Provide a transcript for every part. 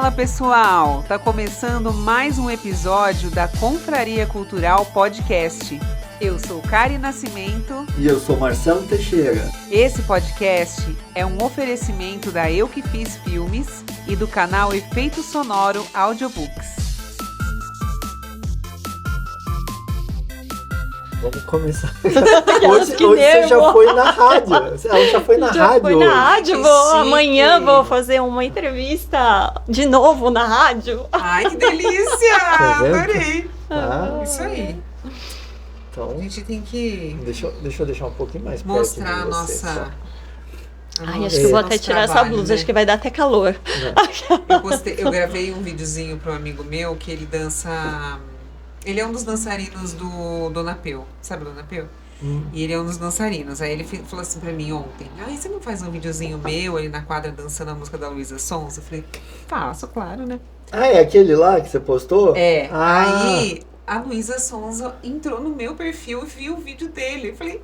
Fala pessoal, tá começando mais um episódio da Confraria Cultural Podcast. Eu sou Kari Nascimento. E eu sou Marcelo Teixeira. Esse podcast é um oferecimento da Eu Que Fiz Filmes e do canal Efeito Sonoro Audiobooks. Vamos começar. Hoje você já foi na rádio. Ela já foi na rádio. Foi na rádio. Amanhã vou fazer uma entrevista de novo na rádio. Ai, que delícia! Adorei. Isso aí. Então, a gente tem que... Deixa eu deixar um pouquinho mais perto mostrar de você, nossa... Ai, acho que eu vou até tirar essa blusa, né? Acho que vai dar até calor. Eu gravei um videozinho para um amigo meu que ele dança... Ele é um dos dançarinos do Donapeu, sabe o Donapeu? E ele é um dos dançarinos. Aí ele falou assim pra mim ontem: ai, você não faz um videozinho meu ali na quadra dançando a música da Luísa Sonza? Eu falei: faço, claro, né? Ah, é aquele lá que você postou? É. Ah. Aí a Luísa Sonza entrou no meu perfil e viu o vídeo dele. Eu falei: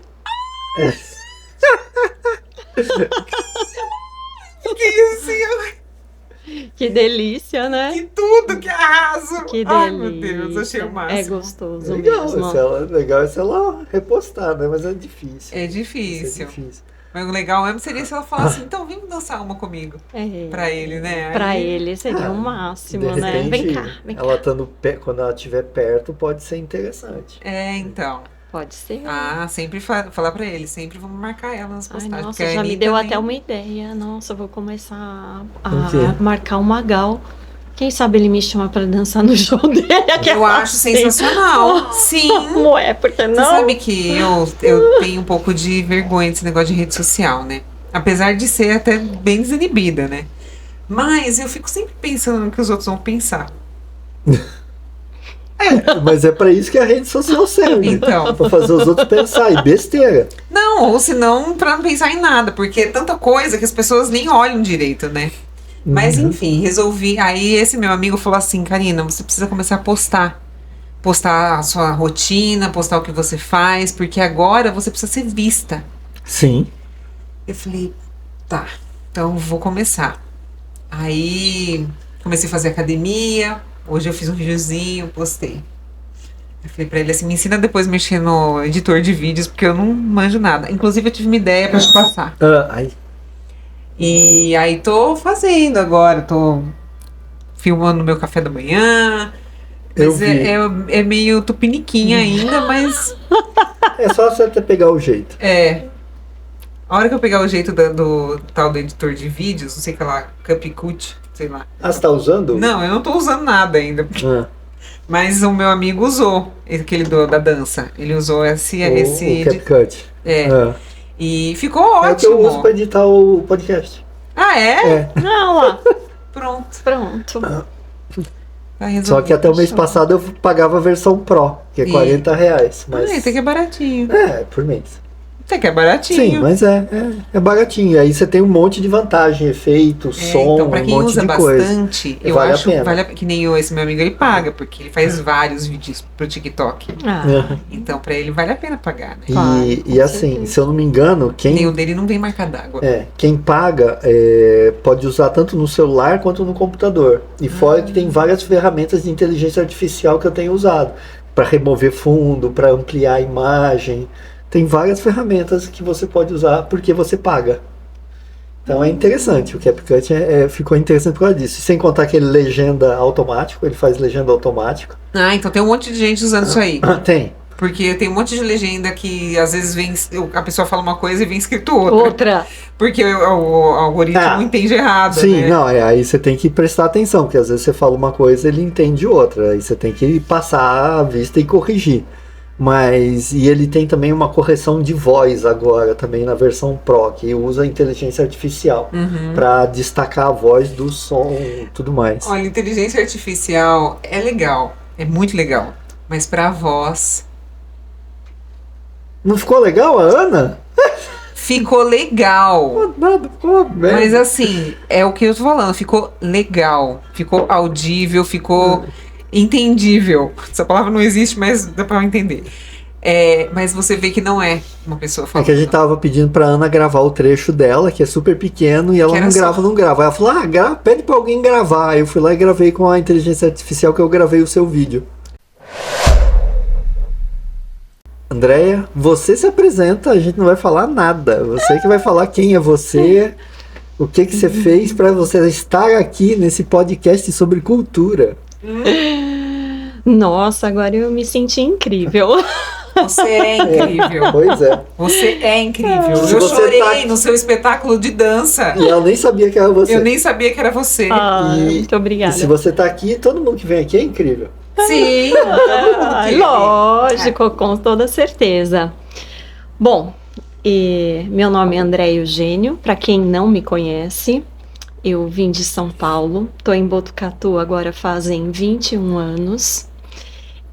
fiquei assim, que delícia, né? que tudo, que arraso! Que delícia. Ai, meu Deus, achei o máximo. É gostoso Legal, mesmo. legal é se ela repostar, né? Mas é difícil. É difícil. É difícil. Mas o legal mesmo seria se ela falasse assim: então vem dançar uma comigo. Pra ele, né? Pra Aí... ele seria o máximo, De né? repente, Vem cá. ela estando quando ela estiver perto, pode ser interessante. É, então. Pode ser. Ah, sempre falar pra ele, sempre vamos marcar ela nas postagens. Ai, nossa, porque a já me Anitta deu nem- até uma ideia. Nossa, eu vou começar O a quê? marcar o Magal. Quem sabe ele me chama pra dançar no show dele. Eu acho sensacional. Sim. Como é? Porque Você não? sabe que eu tenho um pouco de vergonha desse negócio de rede social, né? Apesar de ser até bem desinibida, né? Mas eu fico sempre pensando no que os outros vão pensar. Mas é pra isso que a rede social serve. Então. Pra fazer os outros pensar. E besteira. Não, ou senão pra não pensar em nada, porque é tanta coisa que as pessoas nem olham direito, né? Mas enfim, resolvi. Aí esse meu amigo falou assim: Karina, você precisa começar a postar. Postar a sua rotina, postar o que você faz, porque agora você precisa ser vista. Sim. Eu falei: tá, então vou começar. Aí comecei a fazer academia. Hoje eu fiz um videozinho, postei. Eu falei pra ele assim: me ensina depois a mexer no editor de vídeos, porque eu não manjo nada. Inclusive eu tive uma ideia pra te passar. Aí. E aí tô fazendo agora, tô filmando meu café da manhã. Eu Mas vi. é meio tupiniquinha ainda, mas É só você até pegar o jeito. é. A hora que eu pegar o jeito do tal do editor de vídeos, não sei o que lá, CapCut, sei lá. Ah, você tá usando? Não, eu não tô usando nada ainda. Ah, Mas o meu amigo usou, aquele da dança. Ele usou esse o CapCut. É. Ah. E ficou É o que eu uso ótimo. pra editar o podcast. Ah, é? É. Não, lá. Pronto. Pronto. Tá resolvido. Só que até o mês Show. passado eu pagava a versão Pro, que é E- R$40. Mas... Ah, até que é baratinho. Por mês. Até que é baratinho. Sim, mas é baratinho. Aí você tem um monte de vantagem, efeito, som, Então, pra um quem monte usa de coisa. bastante, eu Vale a acho pena. que nem esse meu amigo, ele paga, porque ele faz vários vídeos pro TikTok. Ah, Então, pra ele vale a pena pagar, né? Claro, E com assim, certeza. se eu não me engano, Nem o dele não vem marca d'água. quem paga pode usar tanto no celular quanto no computador. E fora que tem várias ferramentas de inteligência artificial que eu tenho usado para remover fundo, para ampliar a imagem. Tem várias ferramentas que você pode usar porque você paga. Então é interessante. O CapCut ficou interessante por causa disso. Sem contar que ele legenda automático, ele faz legenda automática. Ah, então tem um monte de gente usando isso aí. Tem. Porque tem um monte de legenda que às vezes vem, a pessoa fala uma coisa e vem escrito outra. outra. Porque o algoritmo entende errado, Sim, né? não, aí você tem que prestar atenção, porque às vezes você fala uma coisa ele entende outra. Aí você tem que passar a vista e corrigir. E ele tem também uma correção de voz agora, também na versão Pro, que usa inteligência artificial para destacar a voz do som e tudo mais. Olha, inteligência artificial é legal, é muito legal. Mas pra voz, Não ficou legal a Ana? ficou legal. Nada, ficou uma merda. Mas assim, é o que eu tô falando, ficou legal, ficou audível, ficou entendível. Essa palavra não existe, mas dá pra entender. Mas você vê que não é uma pessoa É falando. que a gente tava pedindo pra Ana gravar o trecho dela, que é super pequeno, e ela não grava. Aí ela falou, pede pra alguém gravar. Aí eu fui lá e gravei com a inteligência artificial, que eu gravei o seu vídeo. Andréia, você se apresenta, a gente não vai falar nada. Você que vai falar quem é você, o que você fez para você estar aqui nesse podcast sobre cultura. Nossa, agora eu me senti incrível. Você é incrível. Pois é. Você é incrível. Se Eu você chorei no seu espetáculo de dança. E ela nem sabia que era você. Eu nem sabia que era você. Muito obrigada. E se você tá aqui, todo mundo que vem aqui é incrível. Sim. Lógico, com toda certeza. Bom, meu nome é Andréia Eugênio, para quem não me conhece, eu vim de São Paulo, estou em Botucatu agora fazem 21 anos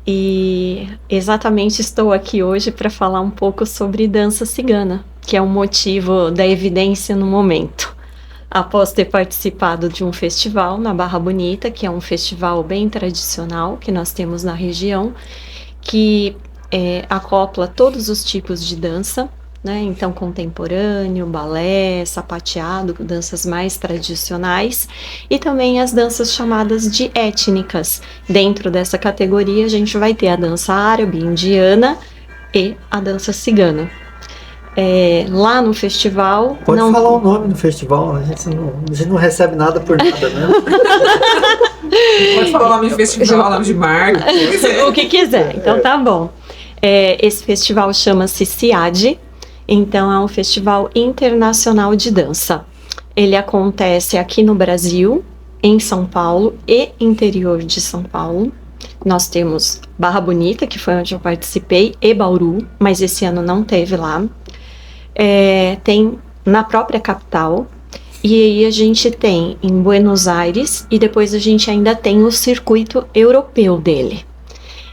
e exatamente estou aqui hoje para falar um pouco sobre dança cigana, que é o motivo da evidência no momento. Após ter participado de um festival na Barra Bonita, que é um festival bem tradicional que nós temos na região, que acopla todos os tipos de dança, né? Então, contemporâneo, balé, sapateado, danças mais tradicionais, e também as danças chamadas de étnicas. Dentro dessa categoria, a gente vai ter a dança árabe, indiana e a dança cigana. Lá no festival... Pode falar o nome do festival, a gente não recebe nada por nada, né? Pode falar o nome de festival, o nome de marca. O que quiser, então tá bom. Esse festival chama-se CIAD, então é um festival internacional de dança. Ele acontece aqui no Brasil, em São Paulo e interior de São Paulo. Nós temos Barra Bonita, que foi onde eu participei, e Bauru, mas esse ano não teve lá. Tem na própria capital, e aí a gente tem em Buenos Aires, e depois a gente ainda tem o circuito europeu dele.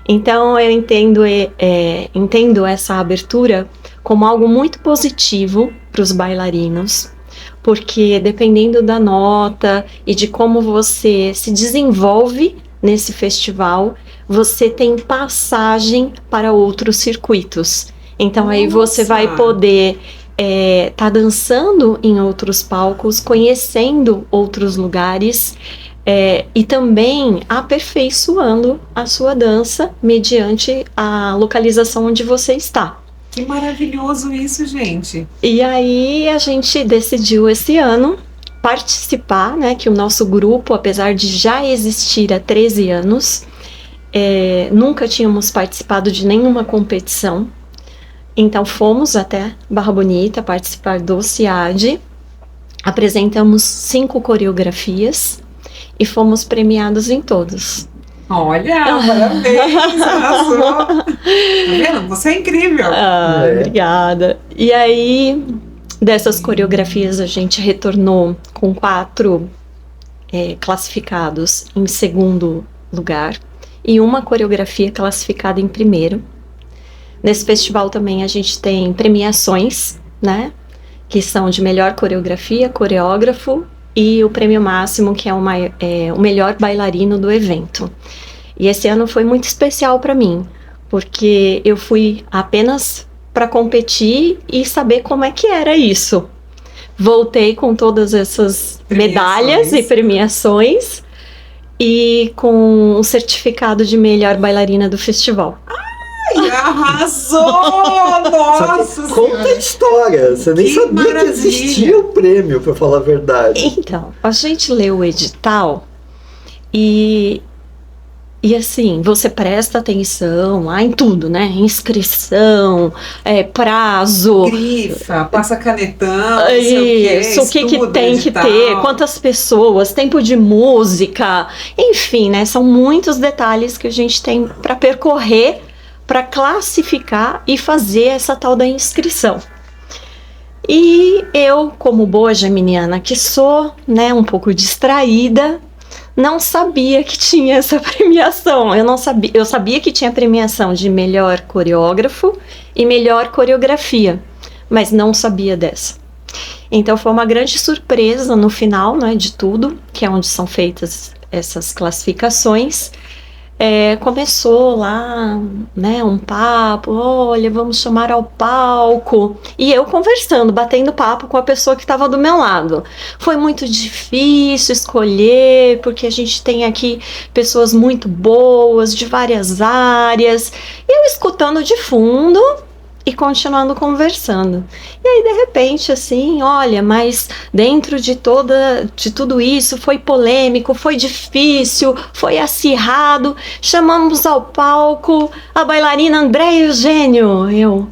Então eu entendo essa abertura como algo muito positivo para os bailarinos, porque dependendo da nota e de como você se desenvolve nesse festival, você tem passagem para outros circuitos. Então aí você vai poder tá dançando em outros palcos, conhecendo outros lugares e também aperfeiçoando a sua dança mediante a localização onde você está. Que maravilhoso isso, gente! E aí a gente decidiu esse ano participar, né, que o nosso grupo, apesar de já existir há 13 anos, nunca tínhamos participado de nenhuma competição. Então fomos até Barra Bonita participar do CIAD, apresentamos 5 coreografias e fomos premiados em todas. Olha, parabéns, arrasou. Tá vendo? Você é incrível. Obrigada. E aí, dessas coreografias, a gente retornou com 4 classificados em segundo lugar e uma coreografia classificada em primeiro. Nesse festival também a gente tem premiações, né, que são de melhor coreografia, coreógrafo e o prêmio máximo, que é o melhor bailarino do evento. E esse ano foi muito especial para mim, porque eu fui apenas para competir e saber como é que era isso. Voltei com todas essas medalhas e premiações e com o certificado de melhor bailarina do festival. Arrasou! Nossa! Conta a história. Você nem sabia que existia o prêmio, pra falar a verdade. Então, a gente lê o edital e assim, você presta atenção lá em tudo, né? Inscrição, prazo. Grifa, passa canetão, isso, o que tem que ter, quantas pessoas, tempo de música, enfim, né? São muitos detalhes que a gente tem para percorrer, para classificar e fazer essa tal da inscrição. E eu, como boa geminiana que sou, né, um pouco distraída, não sabia que tinha essa premiação. Eu sabia que tinha premiação de melhor coreógrafo e melhor coreografia, mas não sabia dessa. Então foi uma grande surpresa no final, né, de tudo, que é onde são feitas essas classificações. começou lá, né, um papo, olha, vamos chamar ao palco, e eu conversando, batendo papo com a pessoa que estava do meu lado. Foi muito difícil escolher, porque a gente tem aqui pessoas muito boas, de várias áreas, e eu escutando de fundo e continuando conversando. E aí, de repente, assim, olha, mas dentro de tudo isso, foi polêmico, foi difícil, foi acirrado, chamamos ao palco a bailarina Andréa Eugênio.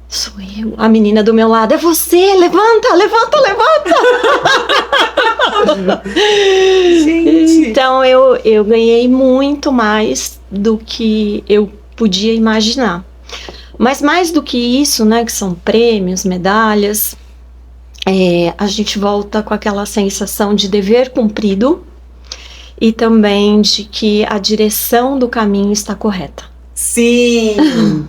Sou eu, a menina do meu lado, é você, levanta, levanta, levanta! Gente. Então, eu ganhei muito mais do que eu podia imaginar. Mas mais do que isso, né, que são prêmios, medalhas, a gente volta com aquela sensação de dever cumprido e também de que a direção do caminho está correta. Sim!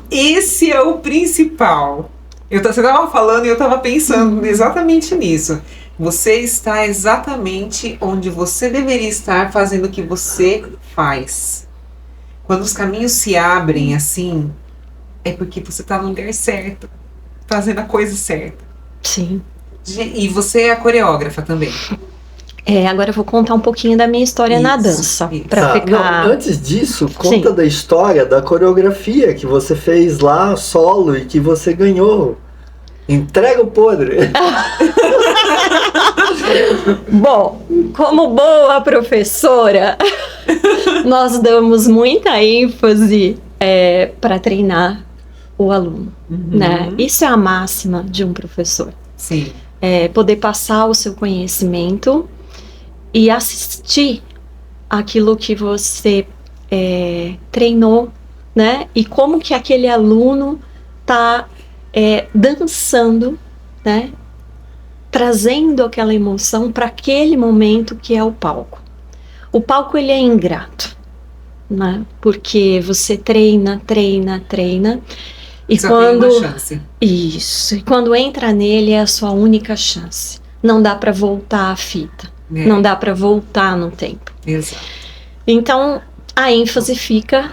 Esse é o principal. Você estava falando e eu estava pensando exatamente nisso. Você está exatamente onde você deveria estar fazendo o que você faz. Quando os caminhos se abrem assim, é porque você está no lugar certo, fazendo a coisa certa. Sim. E você é a coreógrafa também. Agora eu vou contar um pouquinho da minha história na dança. Pra ficar... Não, antes disso, conta Sim. da história da coreografia que você fez lá, solo, e que você ganhou. Entrega o podre. Bom, como boa professora, nós damos muita ênfase para treinar o aluno, né? Isso é a máxima de um professor. Sim. Poder passar o seu conhecimento e assistir aquilo que você treinou, né? E como que aquele aluno está dançando, né? Trazendo aquela emoção para aquele momento que é o palco. O palco, ele é ingrato, né? Porque você treina, e só quando tem uma chance. Isso, e quando entra nele é a sua única chance. Não dá para voltar a fita, não dá para voltar no tempo. Exato. Então a ênfase fica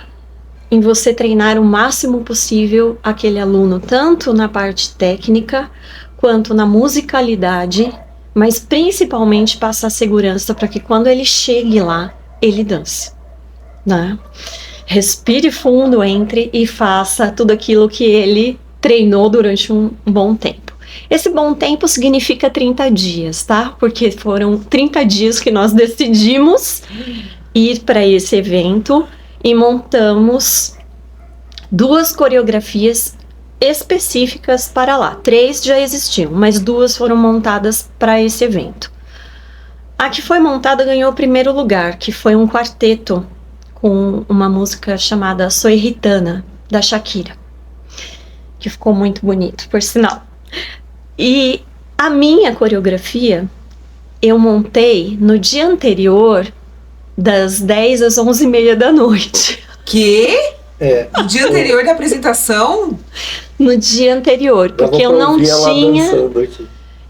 em você treinar o máximo possível aquele aluno, tanto na parte técnica quanto na musicalidade, mas principalmente passar segurança para que quando ele chegue lá, ele dance, né? Respire fundo, entre e faça tudo aquilo que ele treinou durante um bom tempo. Esse bom tempo significa 30 dias, tá? Porque foram 30 dias que nós decidimos ir para esse evento e montamos 2 coreografias específicas para lá. 3 já existiam, mas 2 foram montadas para esse evento. A que foi montada ganhou o primeiro lugar, que foi um quarteto com uma música chamada Soy Gitana, da Shakira, que ficou muito bonito, por sinal. E a minha coreografia eu montei no dia anterior, das 10 às 11h30 da noite. Que? No dia anterior da apresentação? No dia anterior, porque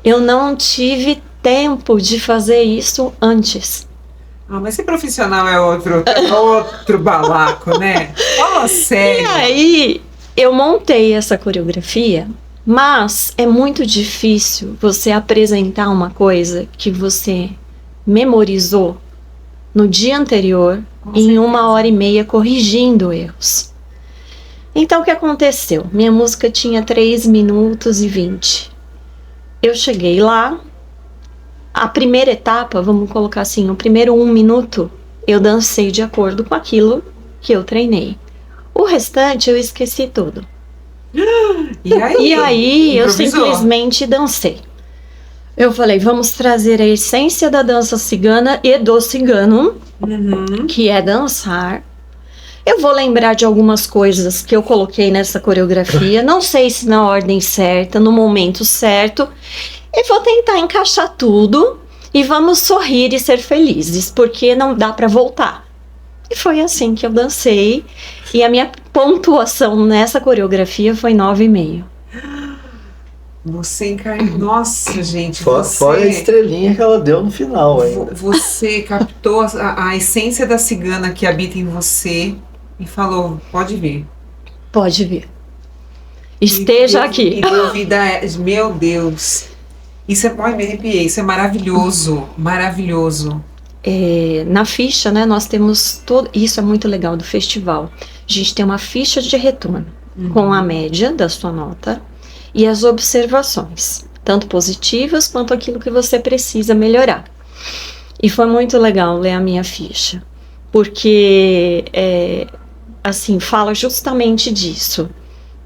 eu não tive tempo de fazer isso antes. Mas ser profissional é outro balaco, né? Fala sério. E aí, eu montei essa coreografia, mas é muito difícil você apresentar uma coisa que você memorizou no dia anterior, em 1h30, corrigindo erros. Então, o que aconteceu? Minha música tinha 3 minutos e 20. Eu cheguei lá, a primeira etapa, vamos colocar assim, o primeiro 1 minuto, eu dancei de acordo com aquilo que eu treinei. O restante, eu esqueci tudo. E aí eu simplesmente dancei. Eu falei, vamos trazer a essência da dança cigana e do cigano, que é dançar. Eu vou lembrar de algumas coisas que eu coloquei nessa coreografia, não sei se na ordem certa, no momento certo, e vou tentar encaixar tudo e vamos sorrir e ser felizes, porque não dá para voltar. E foi assim que eu dancei, e a minha pontuação nessa coreografia foi 9,5. Você encarnou. Nossa, gente. Fora a estrelinha que ela deu no final ainda. Você captou a essência da cigana que habita em você e falou: pode vir. Pode vir. Esteja aqui. E deu vida a... Meu Deus. Isso é... Ai, me arrepiei. Isso é maravilhoso. Maravilhoso. Na ficha, né, nós temos todo. Isso é muito legal do festival. A gente tem uma ficha de retorno com a média da sua nota e as observações, tanto positivas quanto aquilo que você precisa melhorar. E foi muito legal ler a minha ficha, porque assim, fala justamente disso,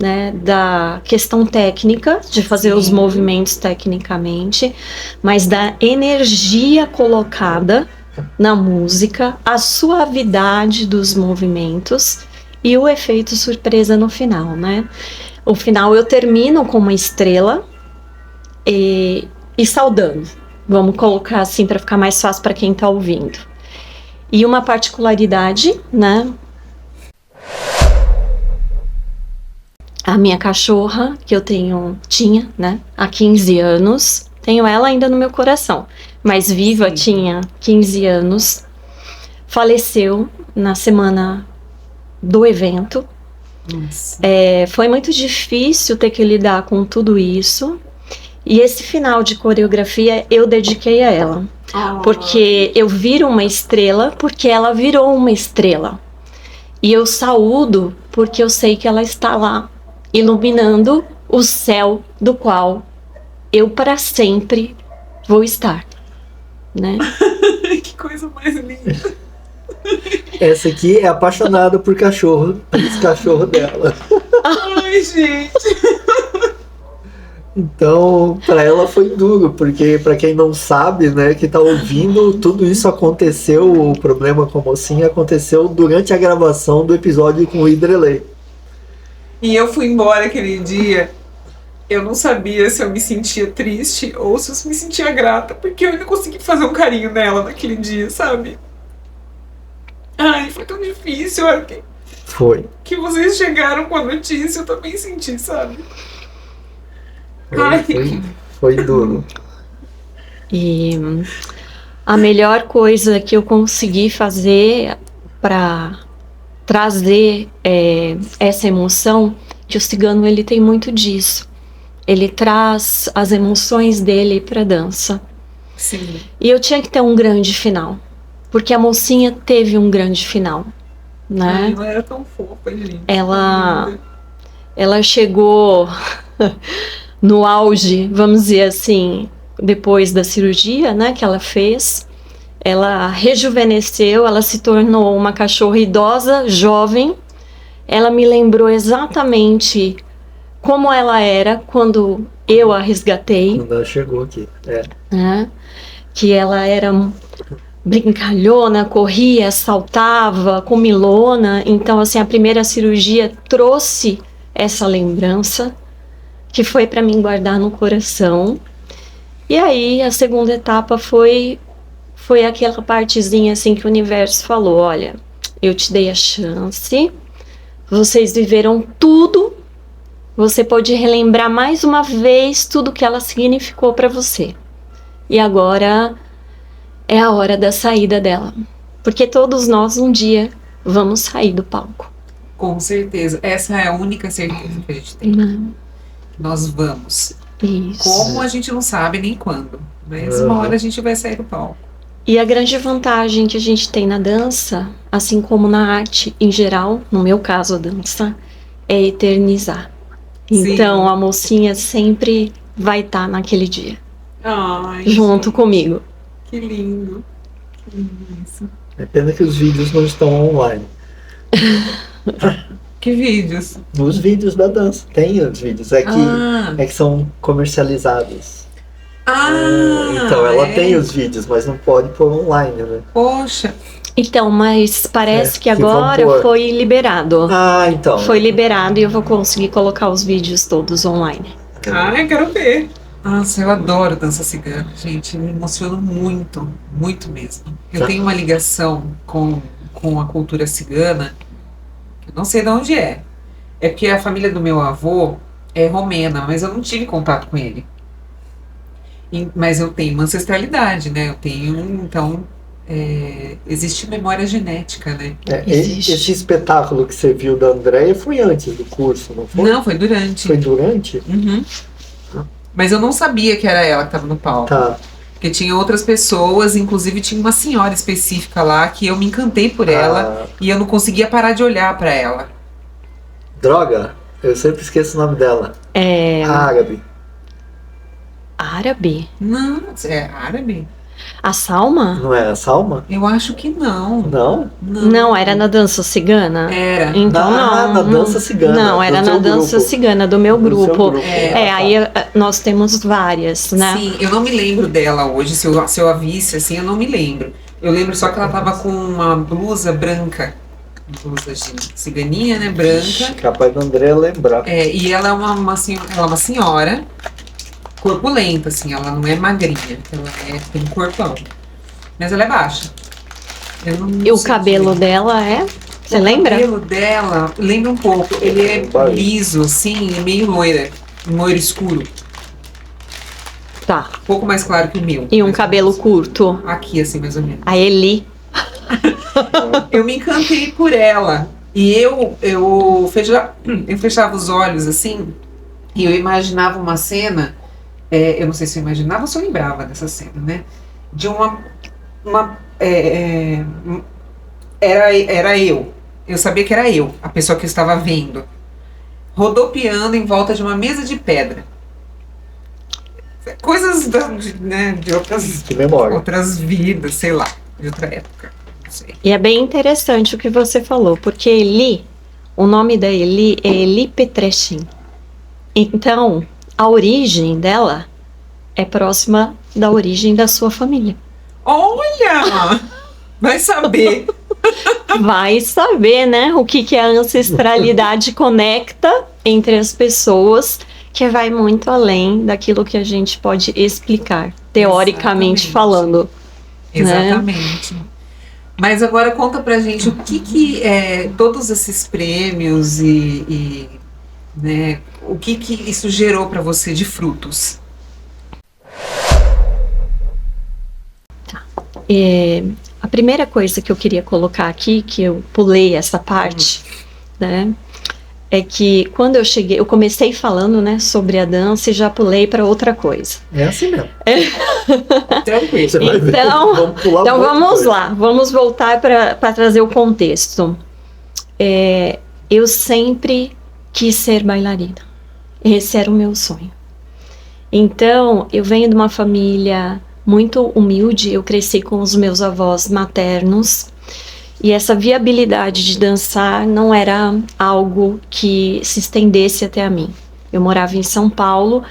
né, da questão técnica, de fazer os movimentos tecnicamente, mas da energia colocada na música, a suavidade dos movimentos e o efeito surpresa no final, né? O final eu termino com uma estrela e saudando. Vamos colocar assim para ficar mais fácil para quem está ouvindo. E uma particularidade, né? A minha cachorra, que eu tinha, né, há 15 anos, tenho ela ainda no meu coração, mas viva, tinha 15 anos, faleceu na semana do evento. Foi muito difícil ter que lidar com tudo isso, e esse final de coreografia eu dediquei a ela, porque eu viro uma estrela, porque ela virou uma estrela, e eu saúdo porque eu sei que ela está lá, iluminando o céu do qual eu para sempre vou estar, né? Que coisa mais linda. Essa aqui é apaixonada por cachorro, esse cachorro dela. Ai, gente. Então, para ela foi duro, porque para quem não sabe, né, que tá ouvindo, tudo isso aconteceu, o problema com a mocinha aconteceu durante a gravação do episódio com o Idrelei. E eu fui embora aquele dia, eu não sabia se eu me sentia triste ou se eu me sentia grata, porque eu não consegui fazer um carinho nela naquele dia, sabe? Ai, foi tão difícil, olha que vocês chegaram com a notícia, eu também senti, sabe? Foi duro. E a melhor coisa que eu consegui fazer para trazer essa emoção, que o cigano ele tem muito disso. Ele traz as emoções dele para a dança. Sim. E eu tinha que ter um grande final, porque a mocinha teve um grande final, né? Ai, ela era tão fofa, gente. Ela chegou no auge, vamos dizer assim, depois da cirurgia, né, que ela fez. Ela rejuvenesceu, ela se tornou uma cachorra idosa, jovem. Ela me lembrou exatamente como ela era quando eu a resgatei. Quando ela chegou aqui. Né? Que ela era brincalhona, corria, saltava, comilona. Então, assim, a primeira cirurgia trouxe essa lembrança, que foi para mim guardar no coração. E aí, a segunda etapa foi aquela partezinha assim que o universo falou: olha, eu te dei a chance, vocês viveram tudo, você pode relembrar mais uma vez tudo que ela significou para você. E agora é a hora da saída dela, porque todos nós um dia vamos sair do palco. Com certeza, essa é a única certeza que a gente tem. Nós vamos. Isso. Como a gente não sabe nem quando, mas uma hora a gente vai sair do palco. E a grande vantagem que a gente tem na dança, assim como na arte em geral, no meu caso a dança, é eternizar. Sim. Então a mocinha sempre vai estar naquele dia. Ai, junto gente, comigo. Que lindo. Que lindo isso. É pena que os vídeos não estão online. Que vídeos? Os vídeos da dança. Tem os vídeos. É que são comercializados. Então ela tem os vídeos, mas não pode pôr online, né? Poxa. Então, mas parece que agora foi liberado. Então. Foi liberado e eu vou conseguir colocar os vídeos todos online. Eu quero ver. Nossa, eu adoro dança cigana, gente. Me emociona muito, muito mesmo. Eu tenho uma ligação com a cultura cigana, que eu não sei de onde é. É porque a família do meu avô romena, mas eu não tive contato com ele. Mas eu tenho uma ancestralidade, né? Eu tenho, então, existe memória genética, né? Esse espetáculo que você viu da Andréia foi antes do curso, não foi? Não, foi durante. Foi durante? Uhum. Mas eu não sabia que era ela que estava no palco. Tá. Porque tinha outras pessoas, inclusive tinha uma senhora específica lá que eu me encantei por ela e eu não conseguia parar de olhar para ela. Droga, eu sempre esqueço o nome dela. Árabe. Árabe? Não, é árabe? A Salma? Não é a Salma? Eu acho que não. Não? Não, era na dança cigana? Era. Então na dança cigana. Não, era na dança cigana do meu grupo. Aí nós temos várias, né? Sim, eu não me lembro dela hoje, se eu a visse assim, eu não me lembro. Eu lembro só que ela tava com uma blusa branca. Blusa de ciganinha, né? Branca. Capaz da Andréia lembrar. E ela é uma senhora corpulenta, assim, ela não é magrinha, ela tem um corpão. Mas ela é baixa. E o cabelo dela Você lembra? O cabelo dela, lembra um pouco. Ele é liso, assim, meio loiro escuro. Tá. Um pouco mais claro que o meu. E um cabelo curto. Aqui, assim, mais ou menos. A Eli. Eu me encantei por ela. E eu fechava os olhos, assim, e eu imaginava uma cena. Eu não sei se eu imaginava ou se eu lembrava dessa cena, né? De era eu. Eu sabia que era eu, a pessoa que eu estava vendo, rodopiando em volta de uma mesa de pedra. Coisas de outras vidas, sei lá, de outra época. Não sei. E é bem interessante o que você falou, porque Eli, o nome da Eli é Eli Petrechin. Então, a origem dela é próxima da origem da sua família. Olha! Vai saber. Vai saber, né? O que a ancestralidade conecta entre as pessoas, que vai muito além daquilo que a gente pode explicar, teoricamente falando. Exatamente. Né? Mas agora conta pra gente o que todos esses prêmios né, o que isso gerou pra você de frutos? A primeira coisa que eu queria colocar aqui, que eu pulei essa parte, né, é que quando eu cheguei, eu comecei falando, né, sobre a dança e já pulei para outra coisa. É assim mesmo. Tranquilo. Então vamos lá, vamos voltar para trazer o contexto. Eu sempre quis ser bailarina. Esse era o meu sonho. Então, eu venho de uma família muito humilde, eu cresci com os meus avós maternos e essa viabilidade de dançar não era algo que se estendesse até a mim. Eu morava em São Paulo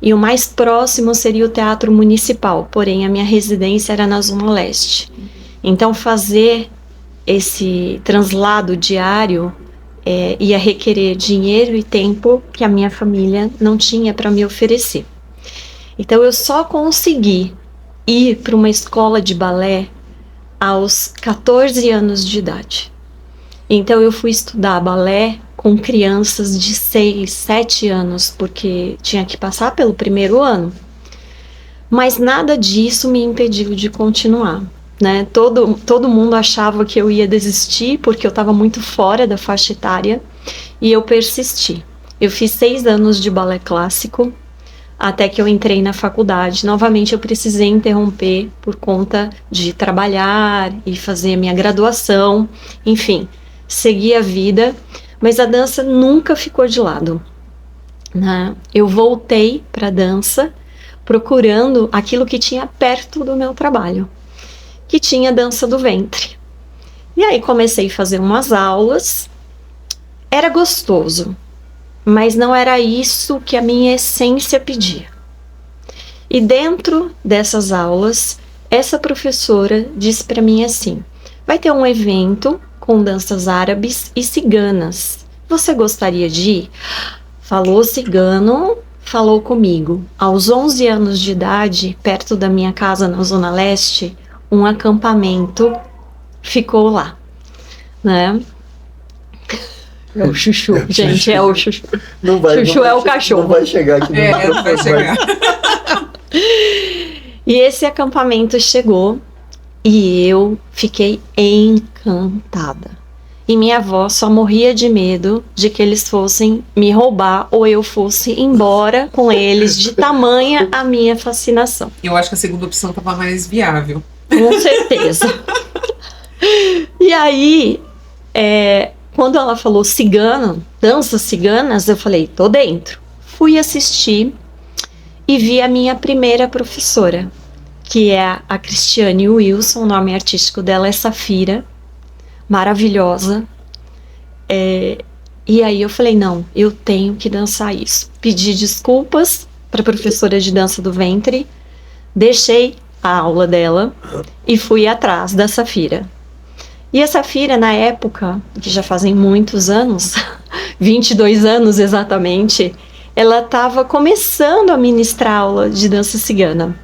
e o mais próximo seria o Teatro Municipal, porém a minha residência era na Zona Leste. Então fazer esse translado diário ia requerer dinheiro e tempo que a minha família não tinha para me oferecer. Então eu só consegui ir para uma escola de balé aos 14 anos de idade. Então eu fui estudar balé com crianças de 6, 7 anos, porque tinha que passar pelo primeiro ano. Mas nada disso me impediu de continuar, né? Todo mundo achava que eu ia desistir, porque eu estava muito fora da faixa etária, e eu persisti. Eu fiz 6 anos de balé clássico, até que eu entrei na faculdade. Novamente eu precisei interromper por conta de trabalhar e fazer a minha graduação, enfim, segui a vida, mas a dança nunca ficou de lado, né? Eu voltei para a dança procurando aquilo que tinha perto do meu trabalho, que tinha dança do ventre. E aí comecei a fazer umas aulas, era gostoso, mas não era isso que a minha essência pedia. E dentro dessas aulas, essa professora disse para mim assim: vai ter um evento com danças árabes e ciganas. Você gostaria de ir? Falou cigano, falou comigo. Aos 11 anos de idade, perto da minha casa na Zona Leste, um acampamento ficou lá, né? É o chuchu, gente, é o chuchu. Não vai, Chuchu é o cachorro. Não vai chegar aqui no Não vai chegar. E esse acampamento chegou e eu fiquei encantada. E minha avó só morria de medo de que eles fossem me roubar ou eu fosse embora com eles, de tamanha a minha fascinação. Eu acho que a segunda opção estava mais viável. Com certeza. E aí, quando ela falou cigano, danças ciganas, eu falei, tô dentro. Fui assistir e vi a minha primeira professora, que é a Cristiane Wilson, o nome artístico dela é Safira, maravilhosa. E aí eu falei, não, eu tenho que dançar isso. Pedi desculpas para a professora de dança do ventre, deixei a aula dela e fui atrás da Safira. E a Safira, na época, que já fazem muitos anos, 22 anos exatamente, ela estava começando a ministrar aula de dança cigana.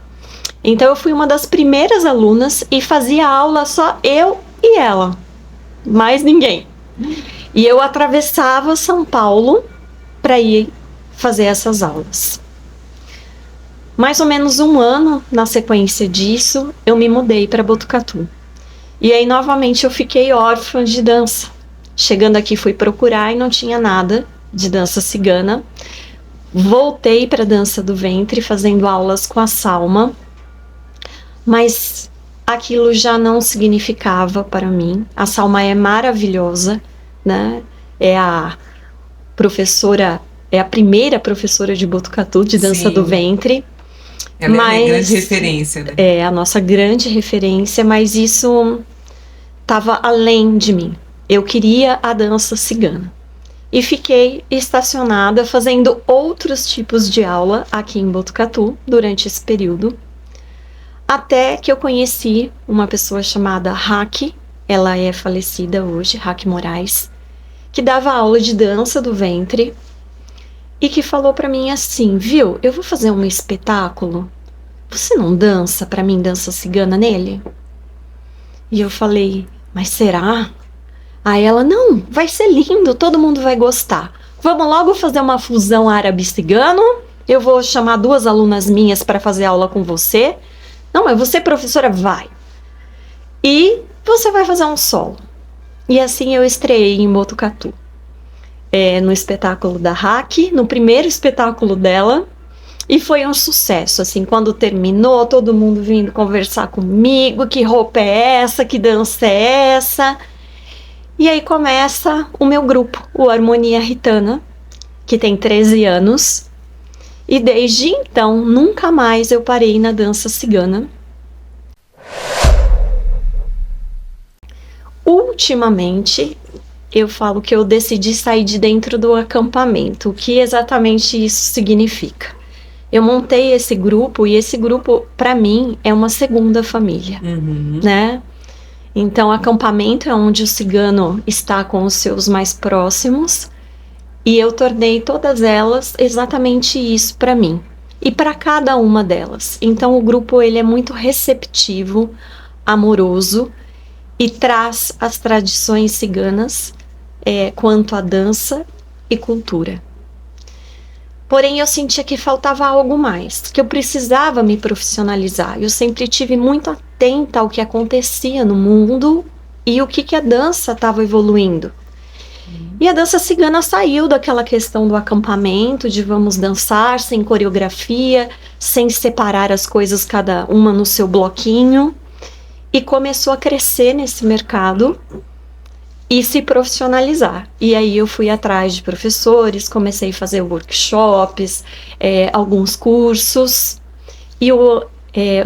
Então eu fui uma das primeiras alunas e fazia aula só eu e ela, mais ninguém. E eu atravessava São Paulo para ir fazer essas aulas. Mais ou menos um ano na sequência disso, eu me mudei para Botucatu. E aí novamente eu fiquei órfã de dança. Chegando aqui fui procurar e não tinha nada de dança cigana. Voltei para dança do ventre, fazendo aulas com a Salma. Mas aquilo já não significava para mim. A Salma é maravilhosa, né? É a primeira professora de Botucatu de dança do ventre. Ela é a minha grande referência, né? É a nossa grande referência, mas isso estava além de mim. Eu queria a dança cigana. E fiquei estacionada fazendo outros tipos de aula aqui em Botucatu durante esse período. Até que eu conheci uma pessoa chamada Raque, ela é falecida hoje, Raque Moraes, que dava aula de dança do ventre e que falou para mim assim, viu, eu vou fazer um espetáculo, você não dança para mim, dança cigana nele? E eu falei, mas será? Aí ela, não, vai ser lindo, todo mundo vai gostar. Vamos logo fazer uma fusão árabe-cigano, eu vou chamar 2 alunas minhas para fazer aula com você. Não, mas você, professora, vai. E você vai fazer um solo. E assim eu estreiei em Botucatu. No espetáculo da Raque, no primeiro espetáculo dela. E foi um sucesso, assim, quando terminou, todo mundo vindo conversar comigo, que roupa é essa, que dança é essa. E aí começa o meu grupo, o Harmonia Ritana, que tem 13 anos. E desde então, nunca mais eu parei na dança cigana. Ultimamente, eu falo que eu decidi sair de dentro do acampamento. O que exatamente isso significa? Eu montei esse grupo e esse grupo, para mim, é uma segunda família, né? Então, acampamento é onde o cigano está com os seus mais próximos e eu tornei todas elas exatamente isso para mim e para cada uma delas. Então, o grupo ele é muito receptivo, amoroso e traz as tradições ciganas quanto à dança e cultura. Porém, eu sentia que faltava algo mais, que eu precisava me profissionalizar. Eu sempre tive muito atenta ao que acontecia no mundo e o que a dança estava evoluindo. E a dança cigana saiu daquela questão do acampamento, de vamos dançar sem coreografia, sem separar as coisas cada uma no seu bloquinho, e começou a crescer nesse mercado e se profissionalizar. E aí eu fui atrás de professores, comecei a fazer workshops, alguns cursos. E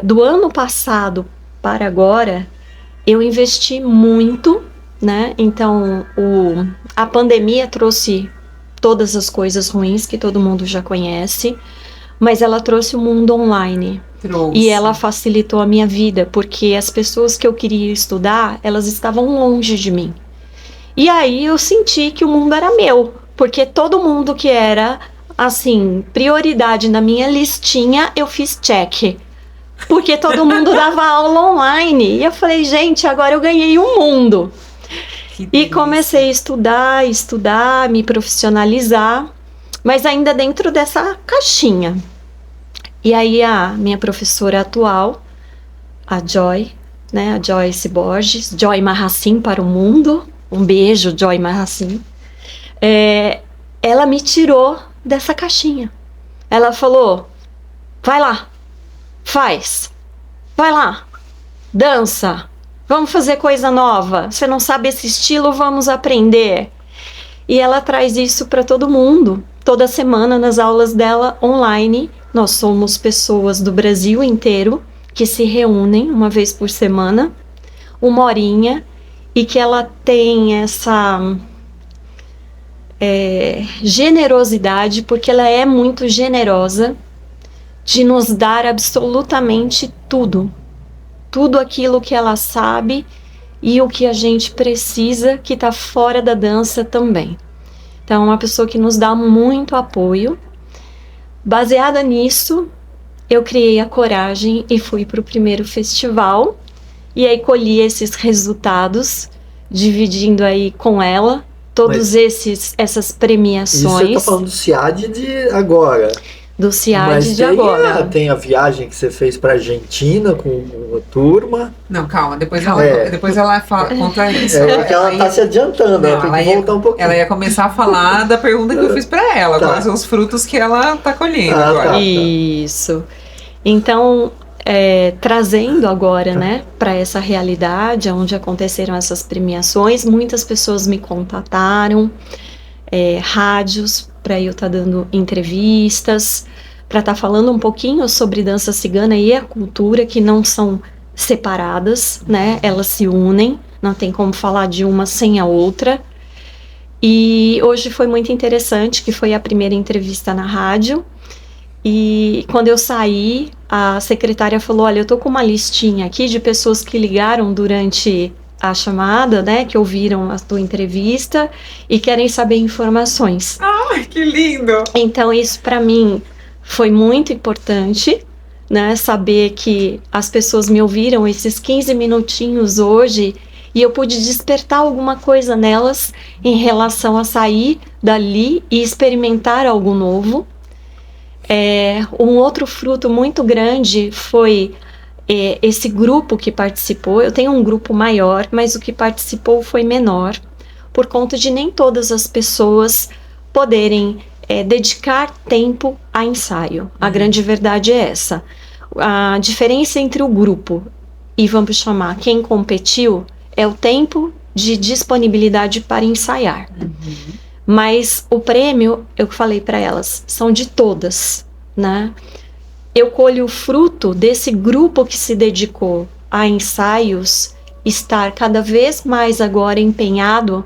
do ano passado para agora, eu investi muito, né? Então, a pandemia trouxe todas as coisas ruins que todo mundo já conhece, mas ela trouxe o mundo online. E ela facilitou a minha vida, porque as pessoas que eu queria estudar, elas estavam longe de mim. E aí eu senti que o mundo era meu, porque todo mundo que era, assim, prioridade na minha listinha, eu fiz check. Porque todo mundo dava aula online. E eu falei, gente, agora eu ganhei um mundo. E comecei a estudar, me profissionalizar, mas ainda dentro dessa caixinha. E aí a minha professora atual, a Joy, né, a Joyce Borges, Joy Marracim para o mundo, um beijo, Joy Marracim, ela me tirou dessa caixinha. Ela falou, vai lá, faz, vai lá, dança, vamos fazer coisa nova, você não sabe esse estilo, vamos aprender. E ela traz isso para todo mundo, toda semana nas aulas dela online. Nós somos pessoas do Brasil inteiro que se reúnem uma vez por semana, 1 horinha, e que ela tem essa generosidade, porque ela é muito generosa, de nos dar absolutamente tudo aquilo que ela sabe e o que a gente precisa, que está fora da dança também. Então, é uma pessoa que nos dá muito apoio. Baseada nisso, eu criei a coragem e fui para o primeiro festival, e aí colhi esses resultados, dividindo aí com ela todos essas premiações. Isso você tá falando do CIAD de agora. Do CIAD de agora. Tem a viagem que você fez para Argentina com uma turma. Não, calma, depois ela conta isso. Porque ela tá se adiantando, ela tem que voltar um pouquinho. Ela ia começar a falar da pergunta que eu fiz para ela, quais são os frutos que ela tá colhendo agora. Tá. Isso. Então, trazendo agora, né, para essa realidade onde aconteceram essas premiações, muitas pessoas me contataram, rádios, para eu estar dando entrevistas, para estar falando um pouquinho sobre dança cigana e a cultura, que não são separadas, né? Elas se unem, não tem como falar de uma sem a outra. E hoje foi muito interessante, que foi a primeira entrevista na rádio. E quando eu saí, a secretária falou, olha, eu tô com uma listinha aqui de pessoas que ligaram durante a chamada, né, que ouviram a tua entrevista e querem saber informações. Ai, que lindo! Então isso para mim foi muito importante, né, saber que as pessoas me ouviram esses 15 minutinhos hoje e eu pude despertar alguma coisa nelas em relação a sair dali e experimentar algo novo. Um outro fruto muito grande foi esse grupo que participou. Eu tenho um grupo maior, mas o que participou foi menor, por conta de nem todas as pessoas poderem dedicar tempo a ensaio. A grande verdade é essa. A diferença entre o grupo e, vamos chamar, quem competiu, é o tempo de disponibilidade para ensaiar. Mas o prêmio, eu falei para elas, são de todas, né? Eu colho o fruto desse grupo que se dedicou a ensaios, estar cada vez mais agora empenhado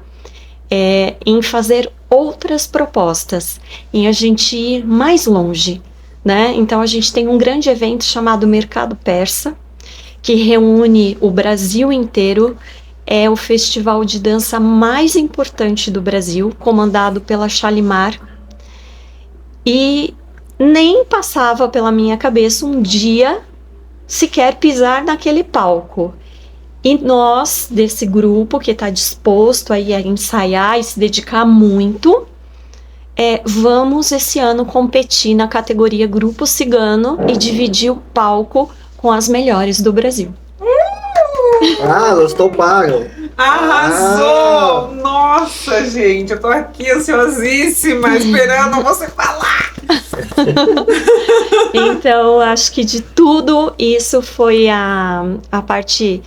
em fazer outras propostas, em a gente ir mais longe, né? Então a gente tem um grande evento chamado Mercado Persa, que reúne o Brasil inteiro. É o festival de dança mais importante do Brasil, comandado pela Shalimar. E nem passava pela minha cabeça um dia sequer pisar naquele palco. E nós, desse grupo que está disposto aí a ensaiar e se dedicar muito, vamos esse ano competir na categoria Grupo Cigano e dividir o palco com as melhores do Brasil. Elas toparam. Arrasou! Nossa, gente, eu tô aqui ansiosíssima, esperando você falar. Então, acho que de tudo isso foi a parte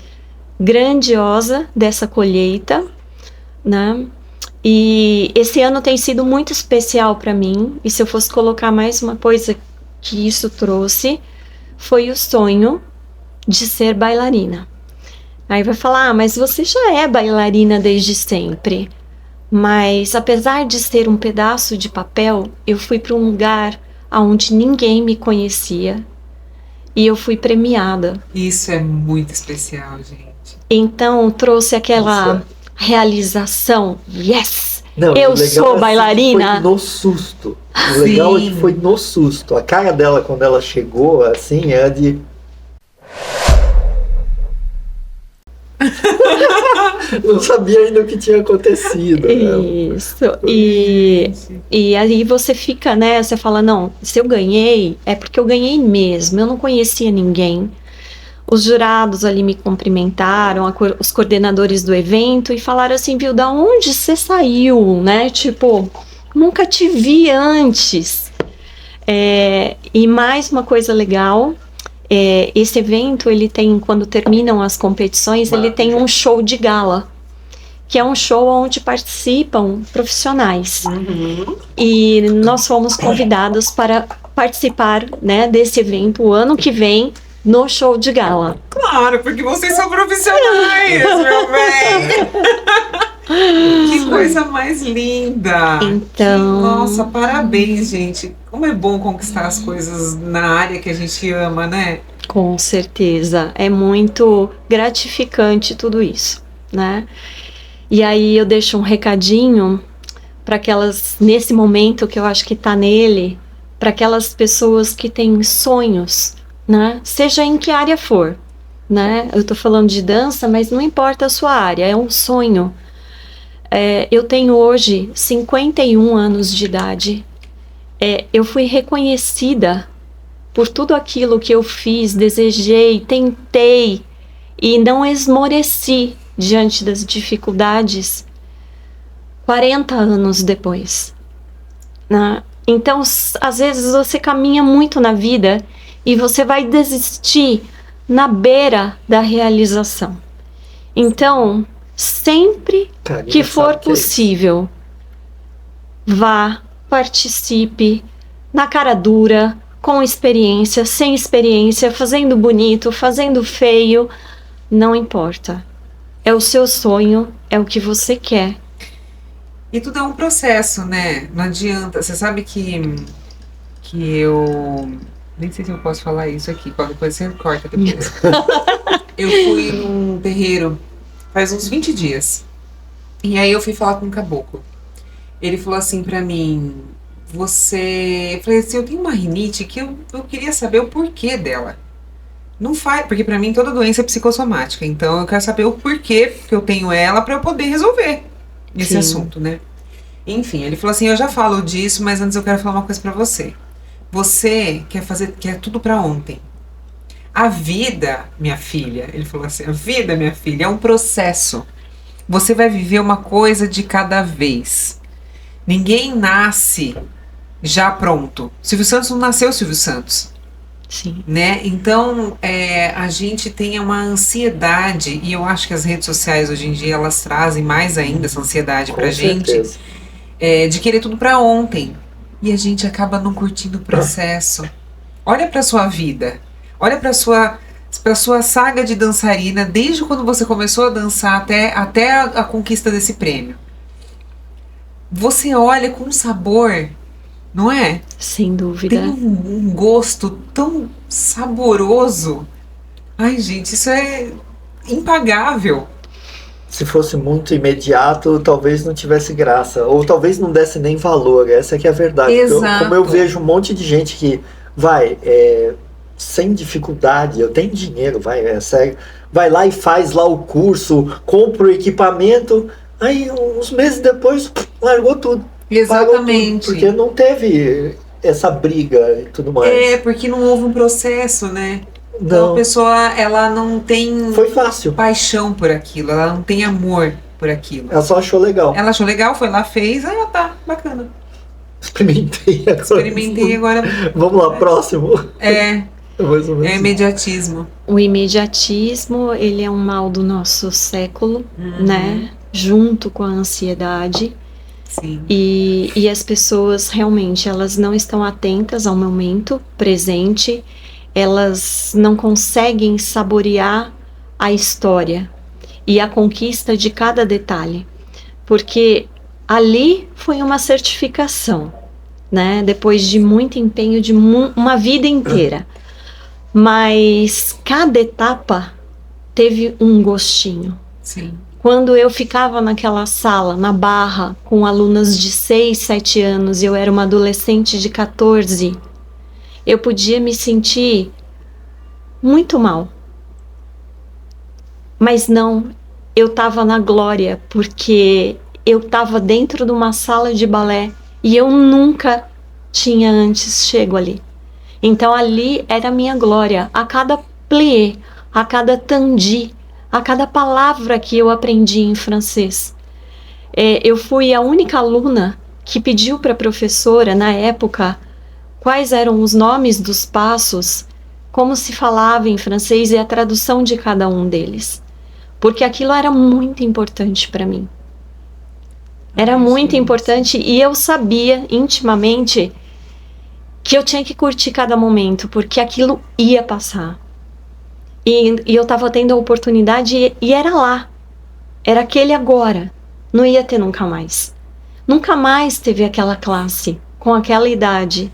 grandiosa dessa colheita, né? E esse ano tem sido muito especial para mim. E se eu fosse colocar mais uma coisa que isso trouxe, foi o sonho de ser bailarina. Aí vai falar, mas você já é bailarina desde sempre. Mas apesar de ser um pedaço de papel, eu fui para um lugar onde ninguém me conhecia e eu fui premiada. Isso é muito especial, gente. Então trouxe aquela realização, yes! Não, eu sou bailarina. Foi no susto. O legal é que foi no susto. A cara dela quando ela chegou, assim, era de... Não sabia ainda o que tinha acontecido. Isso. E aí você fica, né? Você fala, não, se eu ganhei, é porque eu ganhei mesmo. Eu não conhecia ninguém. Os jurados ali me cumprimentaram, os coordenadores do evento, e falaram assim, viu, da onde você saiu, né? Tipo, nunca te vi antes. E mais uma coisa legal, esse evento, ele tem, quando terminam as competições, ele tem um show de gala, que é um show onde participam profissionais. Uhum. E nós fomos convidados para participar, né, desse evento o ano que vem, no show de gala. Claro, porque vocês são profissionais, meu bem! Que coisa mais linda! Então... Nossa, parabéns, gente! Como é bom conquistar as coisas na área que a gente ama, né? Com certeza, é muito gratificante tudo isso, né? E aí eu deixo um recadinho para aquelas, nesse momento que eu acho que tá nele, para aquelas pessoas que têm sonhos, né? Seja em que área for, né? Eu tô falando de dança, mas não importa a sua área, é um sonho. Eu tenho hoje 51 anos de idade. Eu fui reconhecida por tudo aquilo que eu fiz, desejei, tentei e não esmoreci diante das dificuldades 40 anos depois, né? Então, às vezes você caminha muito na vida e você vai desistir na beira da realização. Então, sempre que for possível, vá, participe, na cara dura, com experiência, sem experiência, fazendo bonito, fazendo feio, não importa. É o seu sonho, é o que você quer. E tudo é um processo, né? Não adianta. Você sabe que eu... Nem sei se eu posso falar isso aqui, qualquer coisa você corta depois. Eu fui num terreiro faz uns 20 dias. E aí eu fui falar com um caboclo. Ele falou assim pra mim, eu falei assim, eu tenho uma rinite que eu queria saber o porquê dela. Não faz, porque pra mim toda doença é psicossomática, então eu quero saber o porquê que eu tenho ela pra eu poder resolver esse assunto, né? Enfim, ele falou assim, eu já falo disso, mas antes eu quero falar uma coisa pra você. Você quer tudo pra ontem. A vida, minha filha, ele falou assim, a vida, minha filha, é um processo. Você vai viver uma coisa de cada vez. Ninguém nasce já pronto. Silvio Santos não nasceu Silvio Santos. Sim. Né? Então, a gente tem uma ansiedade, e eu acho que as redes sociais hoje em dia, elas trazem mais ainda essa ansiedade pra gente, de querer tudo pra ontem. E a gente acaba não curtindo o processo. Olha pra sua vida. Olha pra sua saga de dançarina, desde quando você começou a dançar até a conquista desse prêmio. Você olha com sabor, não é? Sem dúvida. Tem um gosto tão saboroso. Ai, gente, isso é impagável. Se fosse muito imediato, talvez não tivesse graça. Ou talvez não desse nem valor. Essa que é a verdade. Exato. Como eu vejo um monte de gente que vai sem dificuldade, eu tenho dinheiro, sério, vai lá e faz lá o curso, compra o equipamento, aí uns meses depois largou tudo. Exatamente. Tudo, porque não teve essa briga e tudo mais. Porque não houve um processo, né? Não. Então a pessoa, ela não tem Foi fácil. paixão por aquilo, ela não tem amor por aquilo. Ela só achou legal. Ela achou legal, foi lá, fez, tá, bacana. Experimentei agora. Vamos lá, próximo. É o imediatismo. O imediatismo, ele é um mal do nosso século, né? Junto com a ansiedade. Sim. E as pessoas realmente, elas não estão atentas ao momento presente, elas não conseguem saborear a história e a conquista de cada detalhe, porque ali foi uma certificação, né? Depois de muito empenho de uma vida inteira, mas cada etapa teve um gostinho. Sim. Quando eu ficava naquela sala, na Barra, com alunas de 6, 7 anos, e eu era uma adolescente de 14, eu podia me sentir muito mal. Mas não, eu estava na glória, porque eu estava dentro de uma sala de balé e eu nunca tinha antes chego ali. Então ali era a minha glória. A cada plié, a cada tandi, a cada palavra que eu aprendi em francês. Eu fui a única aluna que pediu para a professora, na época, quais eram os nomes dos passos, como se falava em francês e a tradução de cada um deles. Porque aquilo era muito importante para mim. Era muito importante e eu sabia intimamente que eu tinha que curtir cada momento, porque aquilo ia passar. E eu estava tendo a oportunidade e era lá. Era aquele agora. Não ia ter nunca mais. Nunca mais teve aquela classe, com aquela idade.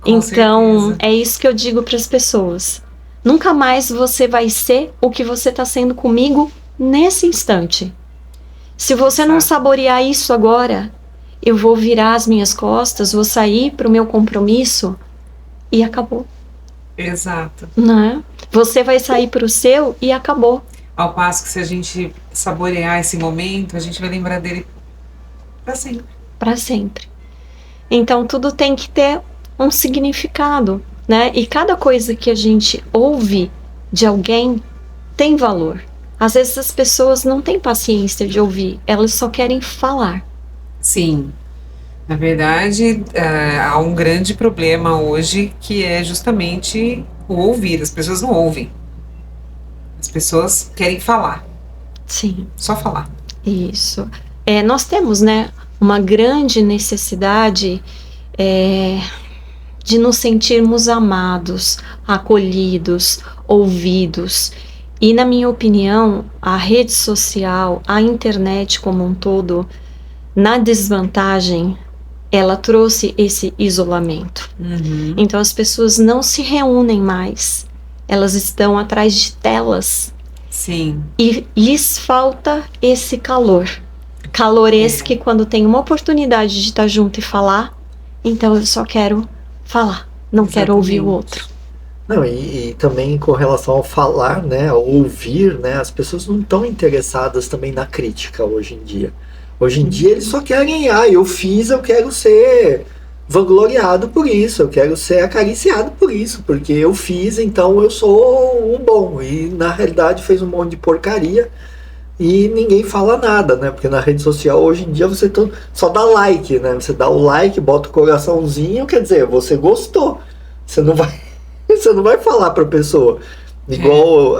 Então, certeza. É isso que eu digo para as pessoas. Nunca mais você vai ser o que você está sendo comigo nesse instante. Se você não saborear isso agora, eu vou virar as minhas costas, vou sair para o meu compromisso e acabou. Exato. Não é? Você vai sair para o seu e acabou. Ao passo que se a gente saborear esse momento, a gente vai lembrar dele para sempre. Para sempre. Então tudo tem que ter um significado, né? E cada coisa que a gente ouve de alguém tem valor. Às vezes as pessoas não têm paciência de ouvir, elas só querem falar. Sim. Na verdade, há um grande problema hoje que é justamente o ouvir. As pessoas não ouvem. As pessoas querem falar. Sim. Só falar. Isso. Nós temos, né, uma grande necessidade de nos sentirmos amados, acolhidos, ouvidos. E, na minha opinião, a rede social, a internet como um todo, na desvantagem, ela trouxe esse isolamento. Uhum. Então, as pessoas não se reúnem mais. Elas estão atrás de telas. Sim. E lhes falta esse calor. Calor esse que quando tem uma oportunidade de estar junto e falar, então eu só quero falar, não quero ouvir o outro. Não, e também com relação ao falar, né, ao ouvir, né, as pessoas não estão interessadas também na crítica hoje em dia. Hoje em dia eles só querem, eu fiz, eu quero ser vangloriado por isso, eu quero ser acariciado por isso, porque eu fiz, então eu sou um bom. E na realidade fez um monte de porcaria e ninguém fala nada, né? Porque na rede social hoje em dia você só dá like, né? Você dá o like, bota o coraçãozinho, quer dizer, você gostou. Você não vai falar pra pessoa. Igual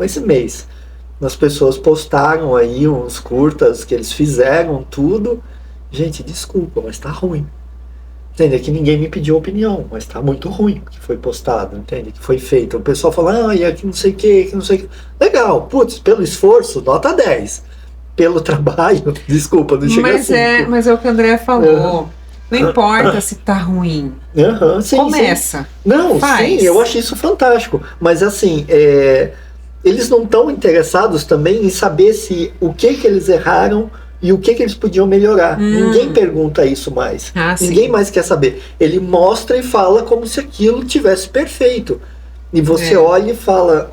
esse mês. As pessoas postaram aí uns curtas que eles fizeram, tudo. Gente, desculpa, mas tá ruim. Entende? Que ninguém me pediu opinião, mas tá muito ruim que foi postado, entende? Que foi feito. O pessoal fala, e aqui não sei o que, não sei o que. Legal, putz, pelo esforço, nota 10. Pelo trabalho, desculpa, não chega a 5. Mas é o que o André falou. Não importa se tá ruim. Sim, começa. Sim. Não, faz. Sim, eu achei isso fantástico. Mas assim, eles não estão interessados também em saber o que eles erraram e o que eles podiam melhorar. Ninguém pergunta isso mais. Ninguém mais quer saber. Ele mostra e fala como se aquilo tivesse perfeito. E você olha e fala,